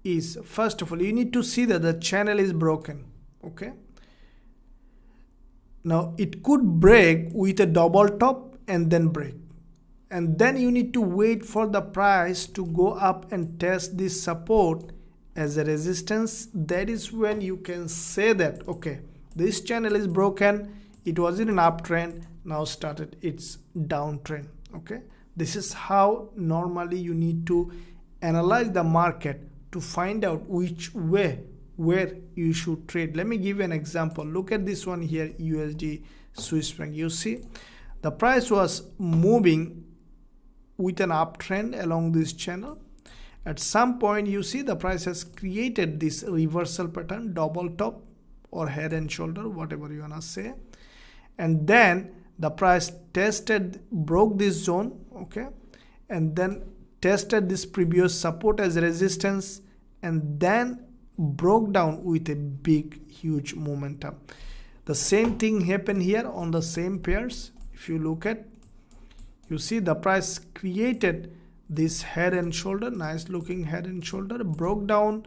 is, first of all, you need to see that the channel is broken. Okay, now it could break with a double top and then break, and then you need to wait for the price to go up and test this support as a resistance. That is when you can say that, okay, this channel is broken, it was in an uptrend, now started its downtrend. Okay, this is how normally you need to analyze the market to find out which way, where you should trade. Let me give you an example. Look at this one here, USD Swiss franc. You see the price was moving with an uptrend along this channel. At some point you see the price has created this reversal pattern, double top or head and shoulder, whatever you wanna say, and then the price tested, broke this zone, okay, and then tested this previous support as resistance, and then broke down with a big huge momentum. The same thing happened here on the same pairs. If you look at, you see the price created this head and shoulder, nice looking head and shoulder, broke down,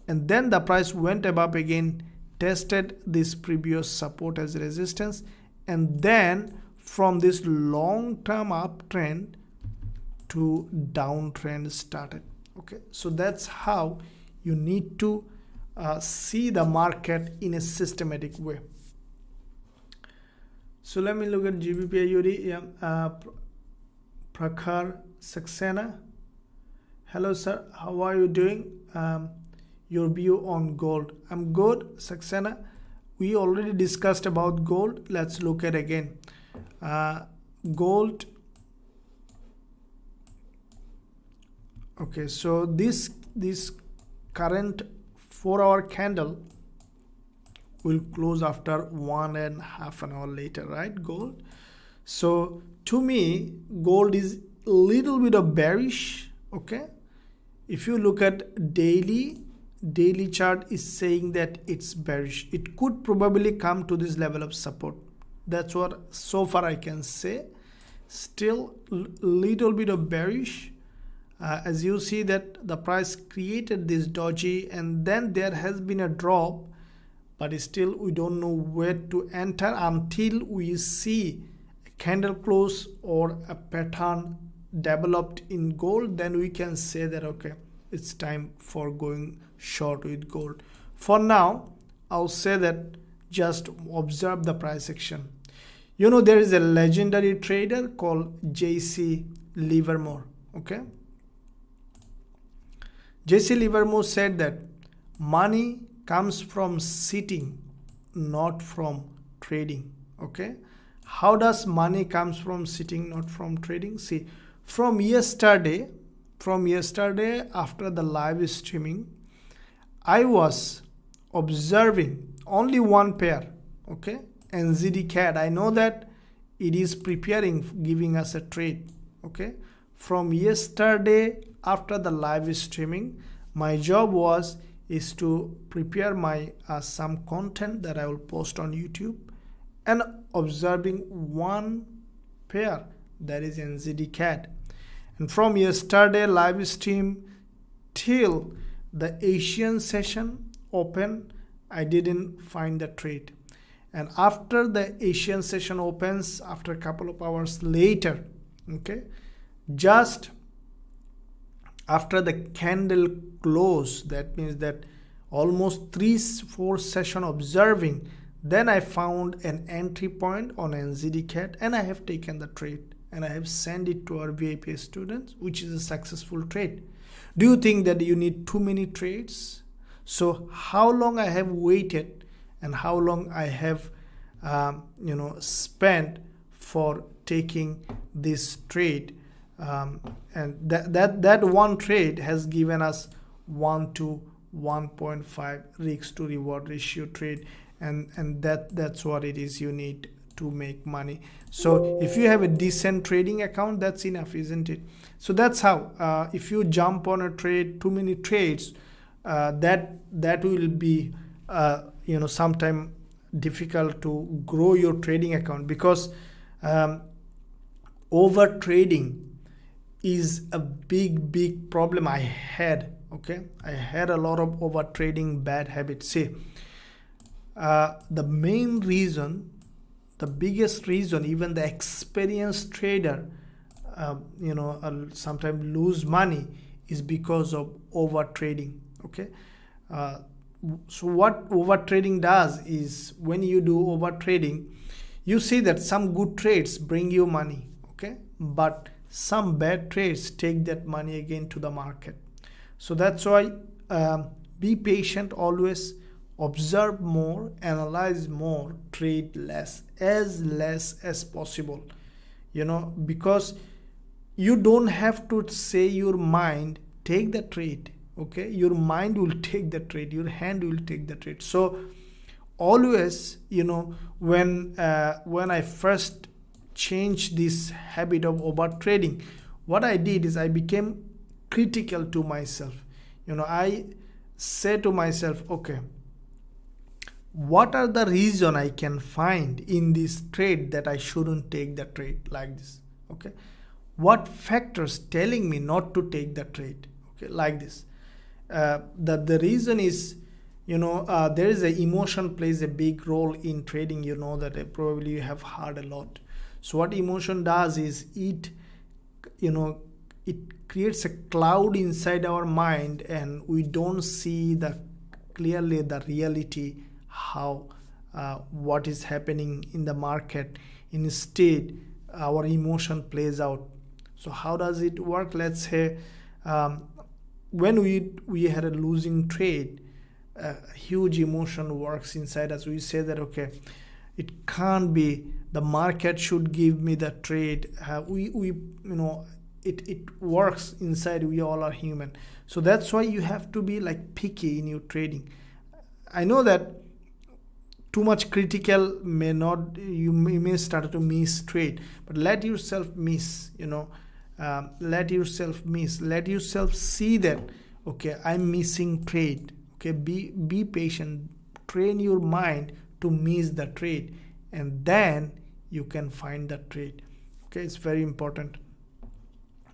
and then the price went above again, tested this previous support as resistance, and then from this long-term uptrend to downtrend started. Okay, so that's how you need to see the market in a systematic way. So let me look at GBP AUD. Prakhar Saxena, hello sir, how are you doing? Your view on gold. I'm good, Saxena. We already discussed about gold. Let's look at again. Gold. Okay, so this current 4-hour candle will close after 1.5 hours later, right? Gold. So to me, gold is a little bit of bearish. Okay, if you look at daily chart is saying that it's bearish. It could probably come to this level of support. That's what so far I can say. Still little bit of bearish. As you see that the price created this doji, and then there has been a drop, but still we don't know where to enter until we see a candle close or a pattern developed in gold. Then we can say that, okay, it's time for going short with gold. For now, I'll say that just observe the price action. You know, there is a legendary trader called JC Livermore. Okay, JC Livermore said that money comes from sitting, not from trading. Okay, how does money comes from sitting, not from trading? See, from yesterday after the live streaming, I was observing only one pair, okay, NZD CAD. I know that it is preparing, giving us a trade. Okay, from yesterday after the live streaming, my job is to prepare my some content that I will post on YouTube, and observing one pair, that is NZD-CAD. And from yesterday live stream till the Asian session open, I didn't find the trade. And after the Asian session opens, after a couple of hours later, okay, just after the candle close, that means that almost 3-4 session observing, then I found an entry point on NZD-CAD and I have taken the trade and I have sent it to our VIP students, which is a successful trade. Do you think that you need too many trades? So how long I have waited and how long I have spent for taking this trade, and that one trade has given us 1 to 1.5 risk to reward ratio trade, and that's what it is you need to make money. So if you have a decent trading account, that's enough, isn't it? So that's how if you jump on a trade, too many trades, that will be sometime difficult to grow your trading account, because over trading is a big problem I had. Okay, I had a lot of over trading bad habits. See, the main reason, the biggest reason, even the experienced trader sometimes lose money, is because of over trading. Okay, so what over trading does is, when you do over trading, you see that some good trades bring you money, okay, but some bad trades take that money again to the market. So that's why be patient, always observe more, analyze more, trade less as possible, because you don't have to say your mind take the trade. Okay, your mind will take the trade, your hand will take the trade. So always, when I first changed this habit of over trading, what I did is I became critical to myself. I say to myself, okay, what are the reason I can find in this trade that I shouldn't take the trade like this? Okay, what factors telling me not to take the trade? Okay, like this. The reason is, there is a emotion plays a big role in trading. That probably you have heard a lot. So what emotion does is it creates a cloud inside our mind, and we don't see clearly the reality, how what is happening in the market. Instead, our emotion plays out. So how does it work? Let's say when we had a losing trade, a huge emotion works inside us. We say that, okay, it can't be, the market should give me the trade. It works inside. We all are human. So that's why you have to be like picky in your trading. I know that too much critical may not, you may start to miss trade, but let yourself miss, let yourself see that, okay, I'm missing trade. Okay, be patient, train your mind to miss the trade, and then you can find the trade. Okay, it's very important.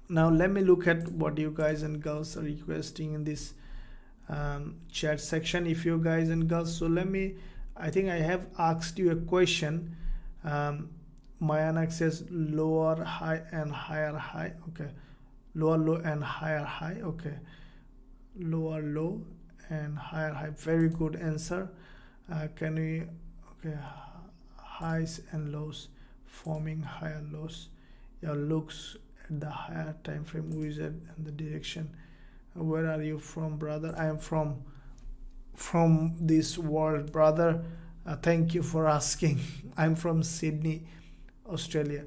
Now let me look at what you guys and girls are requesting in this chat section. If you guys and girls, so I think I have asked you a question. Mayanak says lower high and higher high. Okay, lower low and higher high. Okay, lower low and higher high. Very good answer. Can we, okay, highs and lows forming higher lows. Your looks at the higher time frame wizard and the direction. Where are you from, brother? I am from this world, brother. Thank you for asking. I'm from Sydney, Australia.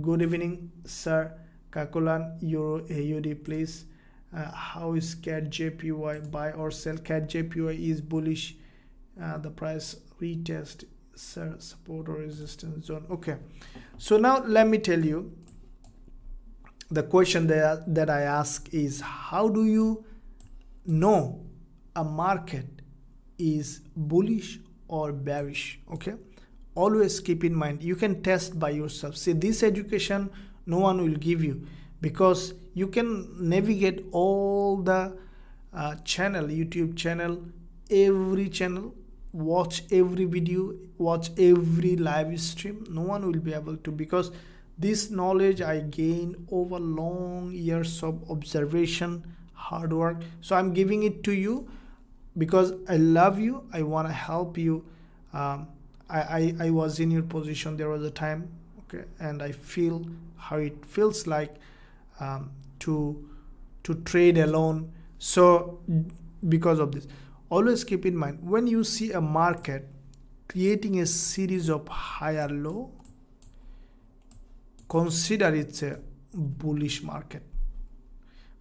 Good evening, sir. Kakulan Euro AUD, please. How is Gbpusd, buy or sell? Gbpusd is bullish. The price retest, sir, support or resistance zone. Okay, so now let me tell you, the question that I ask is, how do you know a market is bullish or bearish? Okay, always keep in mind, you can test by yourself. See, this education No one will give you, because you can navigate all the channel, YouTube channel, every channel, watch every video, watch every live stream. No one will be able to, because this knowledge I gained over long years of observation, hard work. So I'm giving it to you because I love you. I want to help you. I was in your position. There was a time, okay, and I feel how it feels like to trade alone. So because of this, always keep in mind, when you see a market creating a series of higher low, consider it's a bullish market.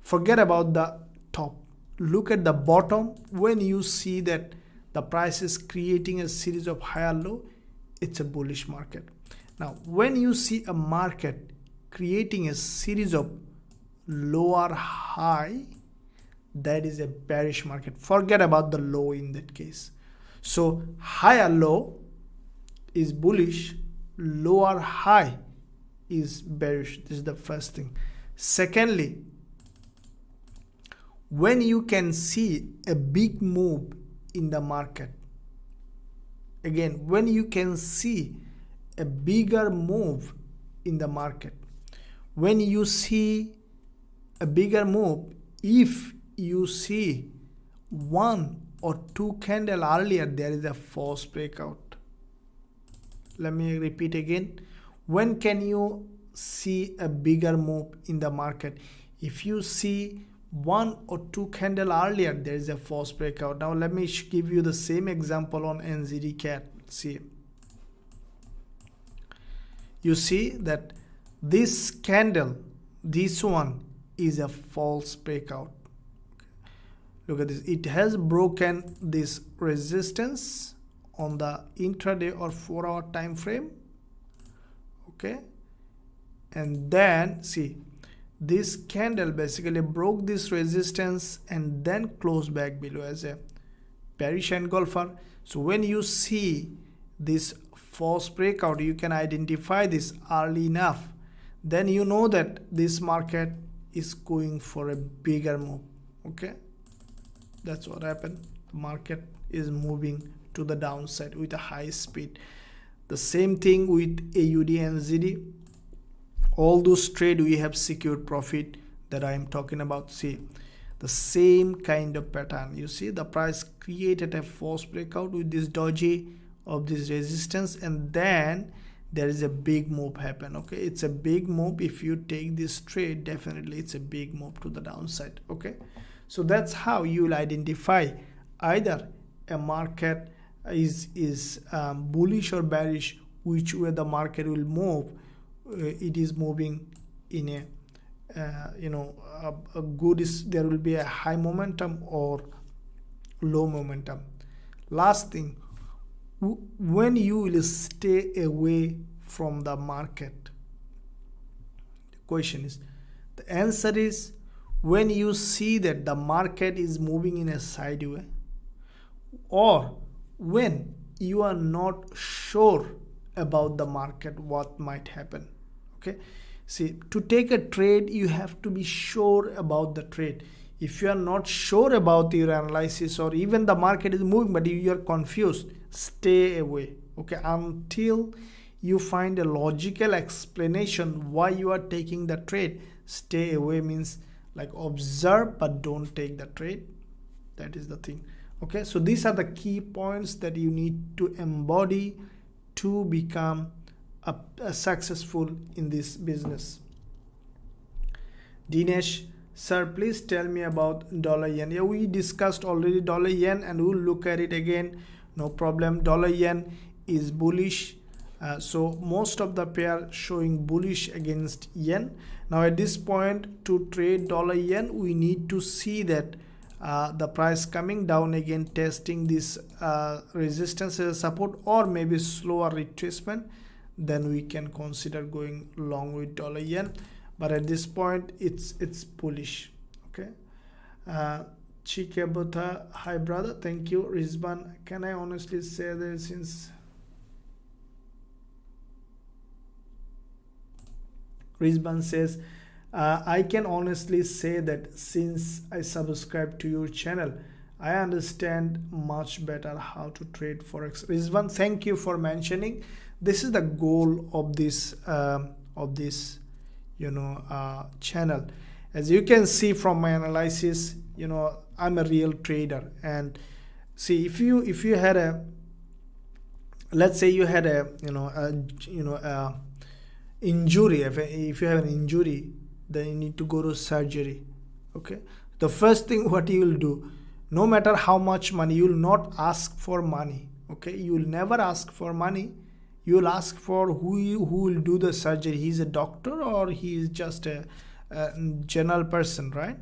Forget about the top. Look at the bottom. When you see that the price is creating a series of higher low, it's a bullish market. Now, when you see a market creating a series of lower high, that is a bearish market. Forget about the low in that case. So higher low is bullish, lower high is bearish. This is the first thing. Secondly, when you can see a big move in the market, again, when you can see a bigger move in the market, when you see a bigger move, if you see one or two candle earlier, there is a false breakout. Let me repeat again. When can you see a bigger move in the market? If you see one or two candle earlier, there is a false breakout. Now let me give you the same example on NZD CAD. See, you see that this candle, this one is a false breakout. Look at this. It has broken this resistance on the intraday or 4-hour time frame. Okay, and then see, this candle basically broke this resistance and then closed back below as a bearish engulfer. So when you see this false breakout, you can identify this early enough, then you know that this market is going for a bigger move. Okay, that's what happened. The market is moving to the downside with a high speed. The same thing with AUD and ZD. All those trade we have secured profit that I am talking about. See, the same kind of pattern. You see, the price created a false breakout with this doji of this resistance, and then there is a big move happen. Okay, it's a big move. If you take this trade, definitely it's a big move to the downside. Okay, so that's how you will identify either a market is bullish or bearish, which way the market will move. It is moving in a a good is, there will be a high momentum or low momentum. Last thing, when you will stay away from the market, the question is, the answer is when you see that the market is moving in a sideways, or when you are not sure about the market, what might happen. Okay, see, to take a trade, you have to be sure about the trade. If you are not sure about your analysis, or even the market is moving but you are confused, stay away. Okay, until you find a logical explanation why you are taking the trade. Stay away means like observe but don't take the trade. That is the thing. Okay, so these are the key points that you need to embody to become a successful in this business. Dinesh, sir, please tell me about dollar yen. Yeah, we discussed already dollar yen and we'll look at it again. No problem. Dollar yen is bullish. So most of the pair showing bullish against yen. Now at this point, to trade dollar yen, we need to see that the price coming down again, testing this resistance as a support, or maybe slower retracement. Then we can consider going long with dollar yen. But at this point, it's bullish. Okay. Chikebota, hi brother, thank you. Rizban, can I honestly say that since Rizban says, I can honestly say that since I subscribe to your channel, I understand much better how to trade Forex. Rizvan, thank you for mentioning. This is the goal of this channel. As you can see from my analysis, I'm a real trader. And see, if you had a, let's say you had a injury. If you have an injury, then you need to go to surgery. Okay, the first thing what you will do, no matter how much money, you will not ask for money. Okay, you will never ask for money. You will ask for who will do the surgery. He's a doctor or he is just a general person, right?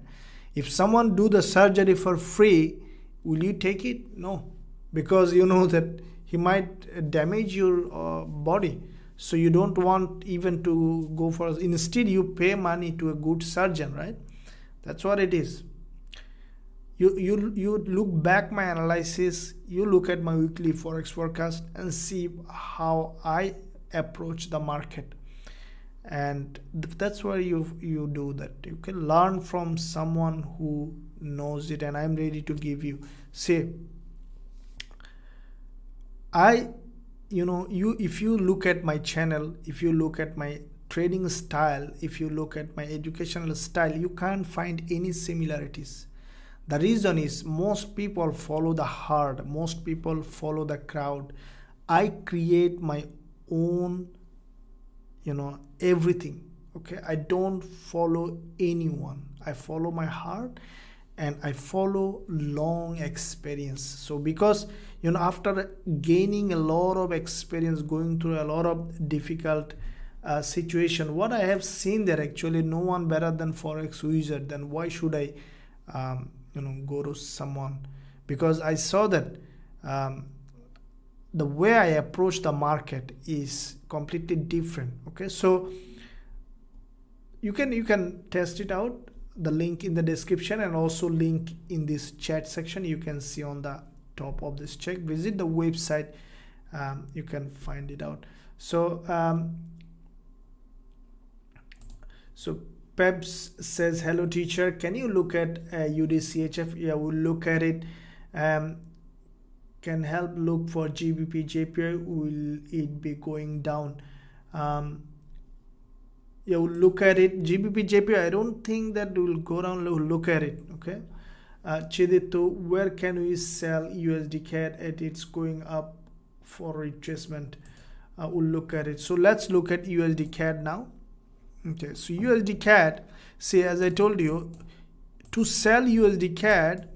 If someone do the surgery for free, will you take it? No, because you know that he might damage your body. So you don't want even to go for, instead you pay money to a good surgeon, right? That's what it is. You look back my analysis, you look at my weekly Forex forecast and see how I approach the market. And that's where you do that. You can learn from someone who knows it, and I'm ready to give you. Say, if you look at my channel, if you look at my trading style, if you look at my educational style, you can't find any similarities. The reason is most people follow the herd, most people follow the crowd. I create my own, everything. Okay, I don't follow anyone. I follow my heart and I follow long experience. So because after gaining a lot of experience, going through a lot of difficult situation, what I have seen there, actually no one better than Forex wizard. Then why should I go to someone? Because I saw that the way I approach the market is completely different. Okay, so you can test it out. The link in the description and also link in this chat section, you can see on the top of this check. Visit the website, you can find it out. So Peps says, hello teacher, can you look at USDCHF? Yeah, we'll look at it. Can help look for Gbpusd. Will it be going down? Yeah, we'll look at it. Gbpusd, I don't think that we'll go down. We'll look at it. Okay. Chiditu, where can we sell USD-CAD at it's going up for retracement? We'll look at it. So let's look at USD-CAD now. Okay, so USD-CAD, see, as I told you, to sell USD-CAD,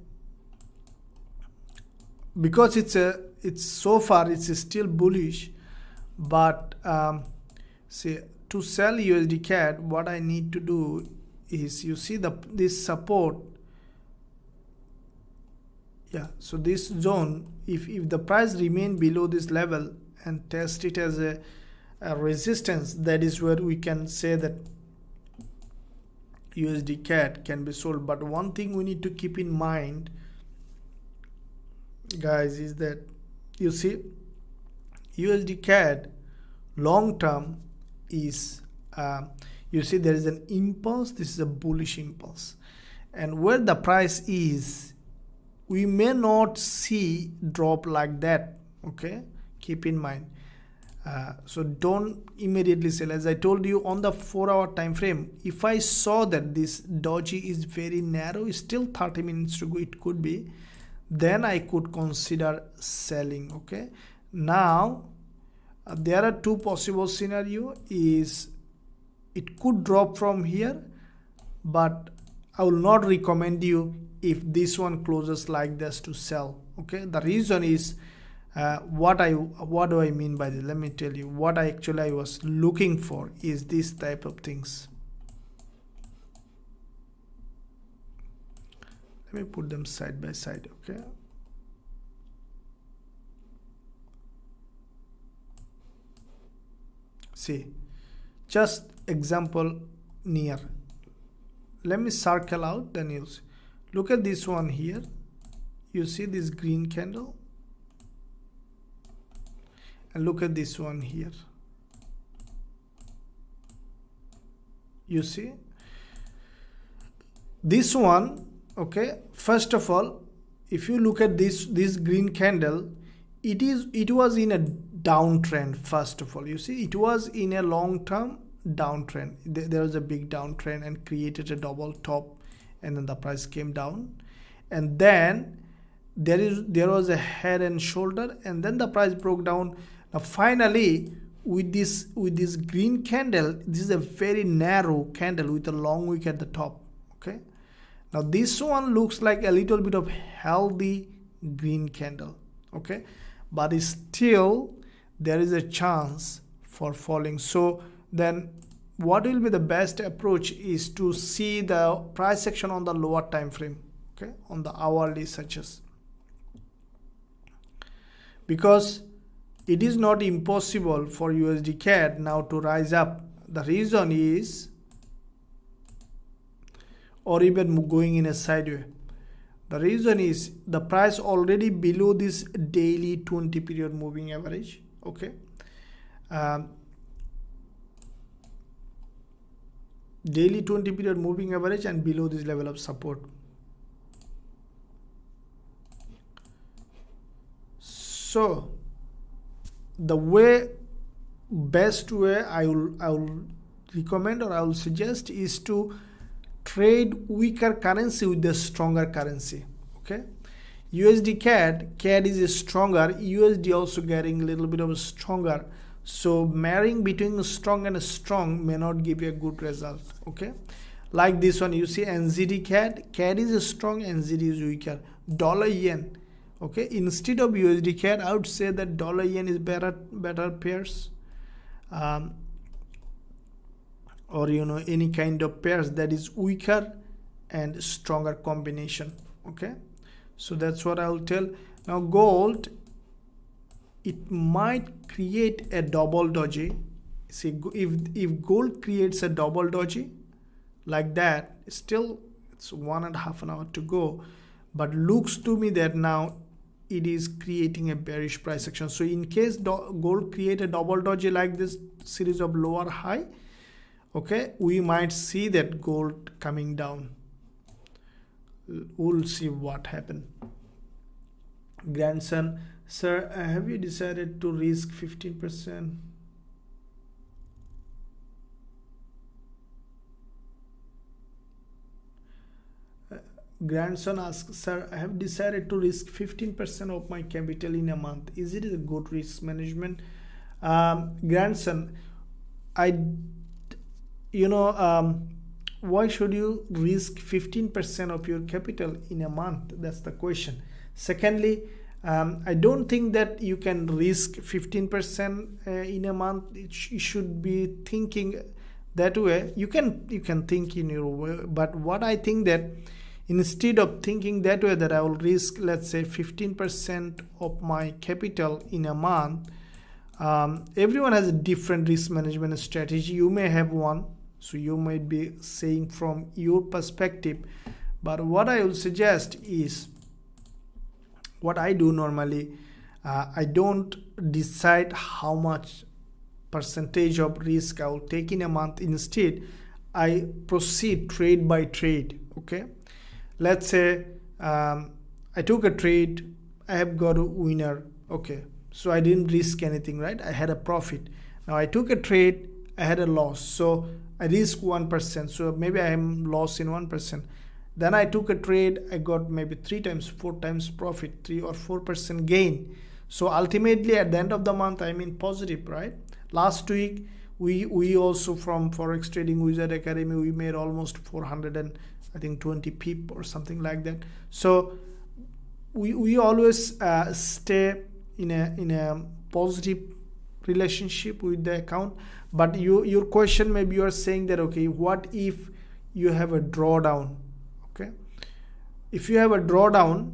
because it's so far it's still bullish, but see, to sell USD-CAD, what I need to do is, you see this support. Yeah, so this zone, if the price remain below this level and test it as a resistance, that is where we can say that USD-CAD can be sold. But one thing we need to keep in mind, guys, is that you see USD-CAD long term is you see there is an impulse. This is a bullish impulse, and where the price is, we may not see drop like that. Okay, keep in mind. So don't immediately sell. As I told you, on the 4-hour time frame, if I saw that this doji is very narrow, still 30 minutes to go, it could be, then I could consider selling. Okay, now there are two possible scenario. Is it could drop from here, but I will not recommend you if this one closes like this to sell. Okay, the reason is what do I mean by this? Let me tell you what I was looking for is this type of things. Let me put them side by side. Okay, see, just example near, let me circle out, then you'll see. Look at this one here. You see this green candle, and look at this one here. You see this one. Okay, first of all, if you look at this green candle, it was in a downtrend. First of all, you see it was in a long-term downtrend. There was a big downtrend and created a double top, and then the price came down, and then there was a head and shoulder, and then the price broke down. Now finally, with this green candle, this is a very narrow candle with a long wick at the top. Okay, now this one looks like a little bit of healthy green candle. Okay, but still there is a chance for falling. So then what will be the best approach is to see the price action on the lower time frame, okay, on the hourly such as, because it is not impossible for USD CAD now to rise up. The reason is, or even going in a sideway, the reason is the price already below this daily 20 period moving average. Okay, daily 20 period moving average and below this level of support. So the best way I will recommend, or I will suggest, is to trade weaker currency with the stronger currency. Okay, USD CAD is stronger, USD also getting a little bit of a stronger. So marrying between strong and strong may not give you a good result. Okay, like this one, you see NZD CAD is strong, NZD is weaker. Dollar yen. Okay, instead of USD CAD, I would say that dollar yen is better pairs, or any kind of pairs that is weaker and stronger combination. Okay, so that's what I will tell. Now gold, it might create a double doji. See, if gold creates a double doji like that, still it's 1.5 hours to go, but looks to me that now it is creating a bearish price action. So in case gold create a double doji like this series of lower high, okay, we might see that gold coming down. We'll see what happened. Grandson, sir, have you decided to risk 15%? Grandson asks, sir, I have decided to risk 15% of my capital in a month. Is it a good risk management? Grandson, why should you risk 15% of your capital in a month? That's the question. Secondly, I don't think that you can risk 15% in a month. You should be thinking that way. You can think in your way, but what I think that instead of thinking that way, that I will risk, let's say, 15% of my capital in a month, everyone has a different risk management strategy. You may have one, so you might be saying from your perspective, but what I will suggest is, what I do normally, I don't decide how much percentage of risk I will take in a month. Instead, I proceed trade by trade. Okay, let's say I took a trade, I have got a winner. Okay, so I didn't risk anything, right? I had a profit. Now I took a trade, I had a loss, so I risk 1%, so maybe I am lost in 1%. Then I took a trade, I got maybe 3 times, 4 times profit, 3 or 4% gain. So ultimately at the end of the month, I'm in positive, right? Last week, we also from Forex Trading Wizard Academy, we made almost 420 pip or something like that. So we always stay in a positive relationship with the account. But your question, maybe you are saying that, okay, what if you have a drawdown? Okay, if you have a drawdown,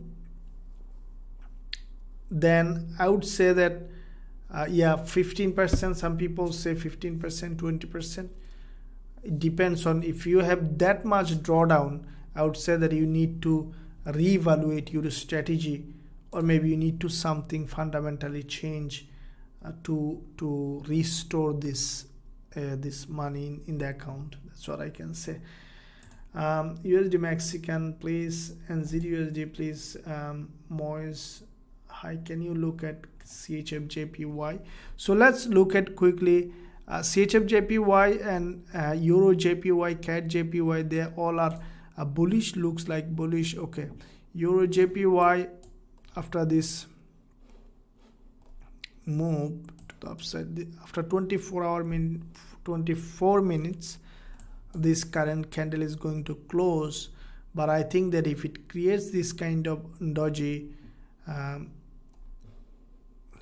then I would say that 15%. Some people say 15%, 20%. It depends on, if you have that much drawdown, I would say that you need to reevaluate your strategy, or maybe you need to something fundamentally change to restore this this money in the account. That's what I can say. USD Mexican please, and ZUSD please. Moise, hi, can you look at CHFJPY? So let's look at quickly CHFJPY and EuroJPY, CADJPY. They all are bullish, looks like bullish. Okay, EuroJPY after this move to the upside, after 24 minutes, this current candle is going to close. But I think that if it creates this kind of dodgy, let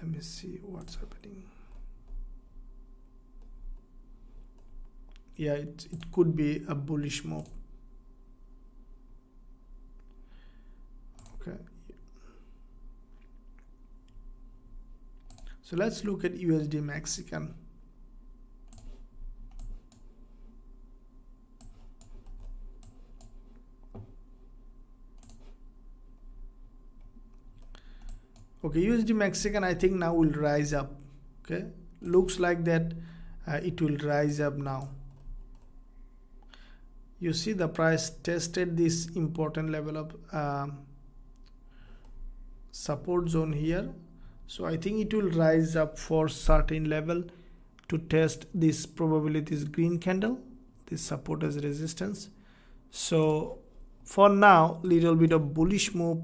me see what's happening. Yeah, it could be a bullish move. Okay, so let's look at USD Mexican. Okay, USD Mexican I think now will rise up. Okay, looks like that it will rise up now. You see the price tested this important level of support zone here. So I think it will rise up for certain level to test this, probably this green candle, this support as resistance. So for now, little bit of bullish move.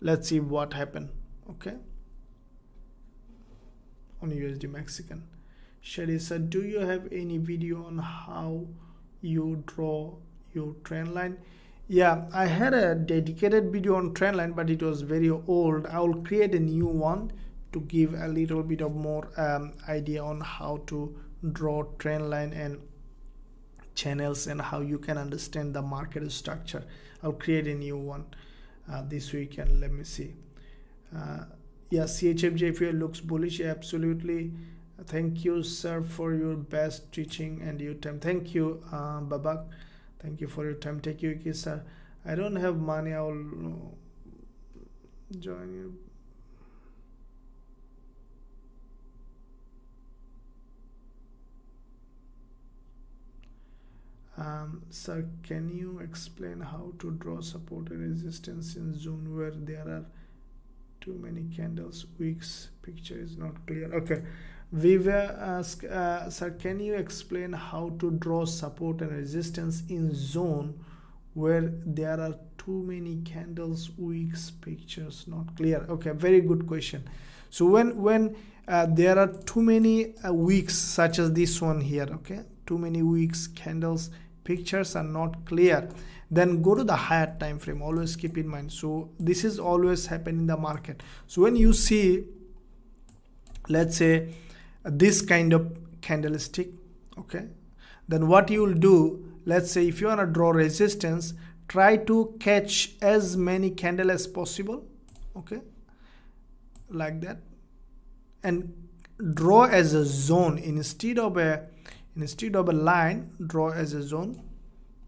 Let's see what happened. Okay, on USD Mexican. Shadi sir, do you have any video on how you draw your trend line? Yeah, I had a dedicated video on trend line, but it was very old. I will create a new one to give a little bit of more idea on how to draw trend line and channels and how you can understand the market structure. I'll create a new one this weekend. Let me see. Yeah, CHFJPY looks bullish. Yeah, absolutely. Thank you, sir, for your best teaching and your time. Thank you, Babak. Thank you for your time. Take you, sir. I don't have money. I will join you. Sir, can you explain how to draw support and resistance in zone where there are too many candles? Wicks picture is not clear. Okay, Viva ask, sir, can you explain how to draw support and resistance in zone where there are too many candles? Wicks pictures not clear. Okay, very good question. So when there are too many wicks such as this one here, okay, too many wicks, candles, pictures are not clear, then go to the higher time frame. Always keep in mind. So this is always happen in the market. So when you see, let's say, this kind of candlestick, okay, then what you will do, let's say if you want to draw resistance, try to catch as many candles as possible, okay, like that, and draw as a zone instead of a line. Draw as a zone.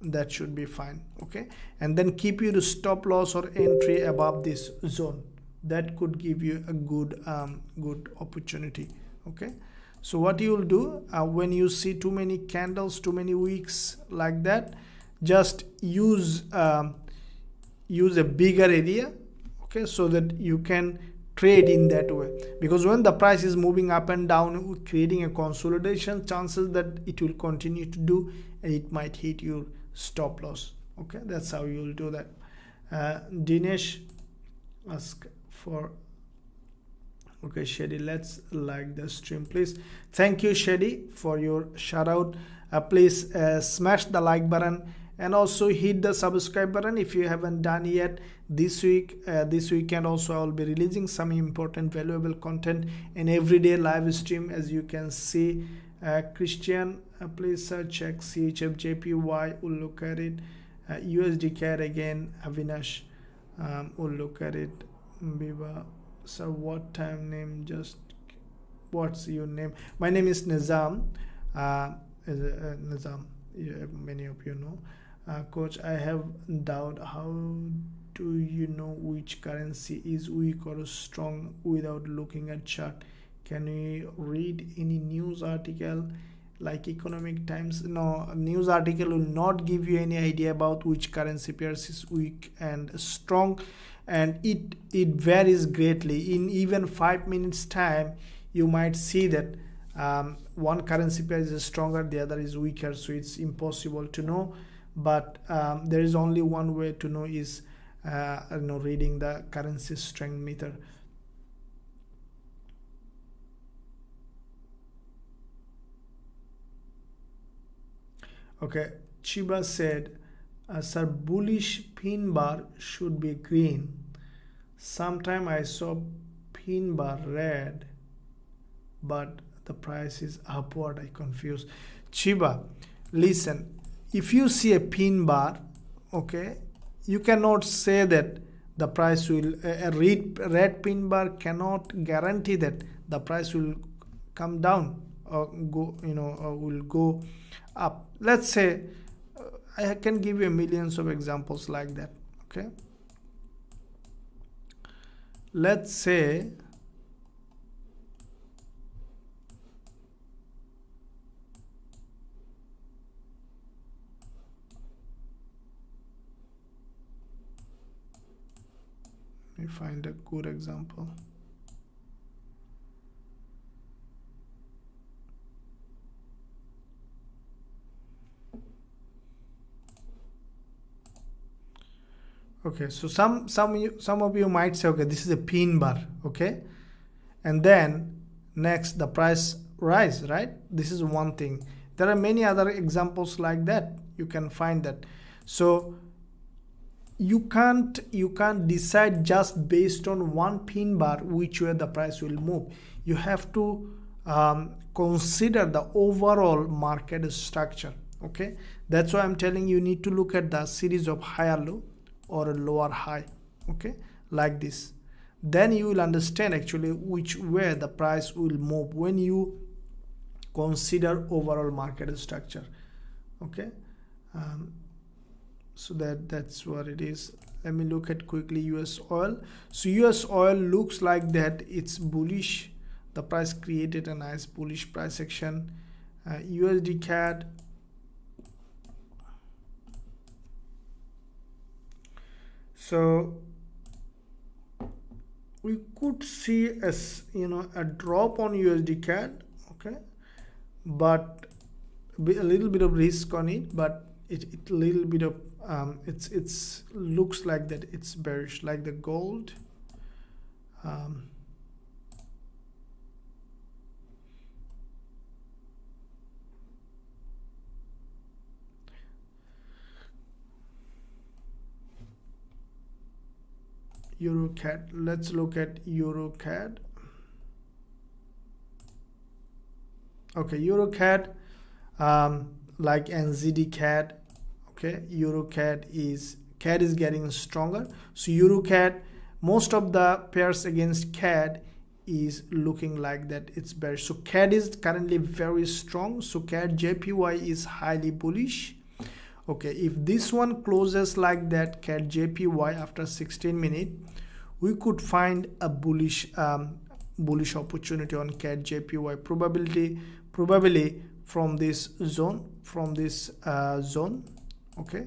That should be fine. Okay, and then keep your stop loss or entry above this zone. That could give you a good opportunity. Okay, so what you will do when you see too many candles, too many wicks like that, just use a bigger area, okay, so that you can trade in that way. Because when the price is moving up and down, creating a consolidation, chances that it will continue to do, and it might hit your stop loss. Okay, that's how you will do that. Dinesh ask for, okay, Shady, let's like the stream please. Thank you, Shady, for your shout out. Please smash the like button and also hit the subscribe button if you haven't done yet. This weekend also I will be releasing some important valuable content and everyday live stream, as you can see. Christian, please check CHFJPY, we'll look at it. USD CAD again, Avinash, we'll look at it. Biba, sir, what time name? Just what's your name? My name is Nizam. Nizam, many of you know. Coach, I have doubt. How do you know which currency is weak or strong without looking at chart? Can we read any news article? like Economic Times, no news article will not give you any idea about which currency pairs is weak and strong, and it varies greatly. In even 5 minutes time, you might see that one currency pair is stronger, the other is weaker, so it's impossible to know. But there is only one way to know, is reading the currency strength meter. Okay, Chiba said, sir, bullish pin bar should be green. Sometime I saw pin bar red, but the price is upward. I confused. Chiba, listen, if you see a pin bar, okay, you cannot say that the price will, a red pin bar cannot guarantee that the price will come down or go, or will go up. Let's say, I can give you millions of examples like that. Okay, let's say let me find a good example. Okay, so some of you might say, okay, this is a pin bar, okay, and then next the price rise, right? This is one thing. There are many other examples like that. You can find that. So you can't decide just based on one pin bar which way the price will move. You have to consider the overall market structure. Okay, that's why I'm telling you need to look at the series of higher low or a lower high, okay, like this. Then you will understand actually which way the price will move when you consider overall market structure. Okay, so that's what it is. Let me look at quickly US oil. So US oil looks like that it's bullish. The price created a nice bullish price action. USD CAD, so we could see a drop on USD CAD, okay, but a little bit of risk on it, but it little bit of it's looks like that it's bearish, like the gold. EuroCAD, let's look at EuroCAD. Okay, EuroCAD, like NZD CAD. Okay, EuroCAD is getting stronger. So EuroCAD, most of the pairs against CAD is looking like that it's bearish. So CAD is currently very strong. So CAD JPY is highly bullish. Okay, if this one closes like that, CAD JPY after 16 minutes, we could find a bullish opportunity on CAD JPY. Probably from this zone, okay,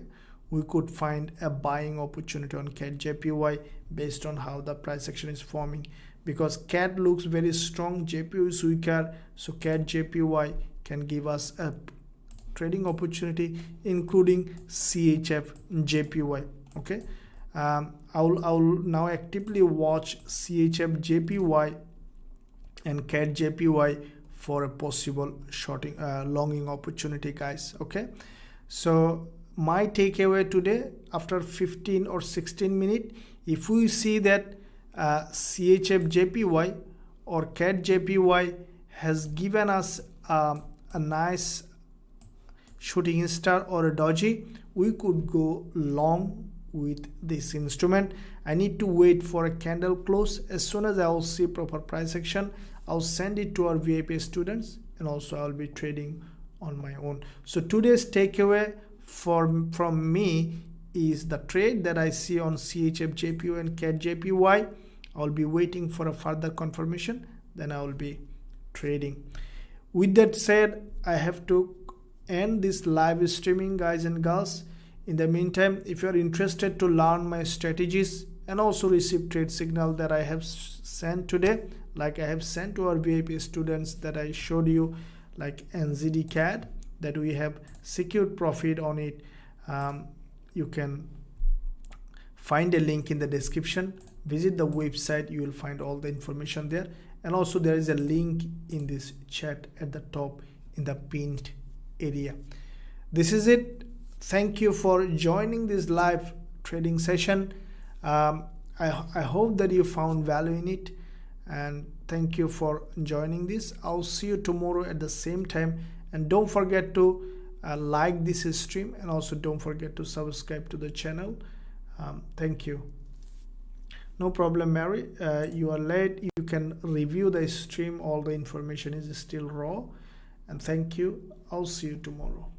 we could find a buying opportunity on CAD JPY based on how the price action is forming, because CAD looks very strong, JPY is weaker, so CAD JPY can give us a trading opportunity, including CHF JPY. Okay, I'll now actively watch CHF JPY and CAD JPY for a possible shorting longing opportunity, guys. Okay, so my takeaway today, after 15 or 16 minutes, if we see that CHF JPY or CAD JPY has given us a nice shooting star or a doji, we could go long with this instrument. I need to wait for a candle close. As soon as I will see proper price action, I'll send it to our VIP students, and also I'll be trading on my own. So today's takeaway from me is the trade that I see on CHF JPY and CAD JPY. I'll be waiting for a further confirmation, then I will be trading. With that said, I have to end this live streaming, guys and girls. In the meantime, if you are interested to learn my strategies and also receive trade signal that I have sent today, like I have sent to our VIP students that I showed you, like NZD CAD, that we have secured profit on it, you can find a link in the description. Visit the website, you will find all the information there, and also there is a link in this chat at the top in the pinned area. This is it. Thank you for joining this live trading session. I hope that you found value in it, and thank you for joining this. I'll see you tomorrow at the same time, and don't forget to like this stream, and also don't forget to subscribe to the channel. Thank you. No problem, Mary. You are late. You can review the stream. All the information is still raw. And thank you. I'll see you tomorrow.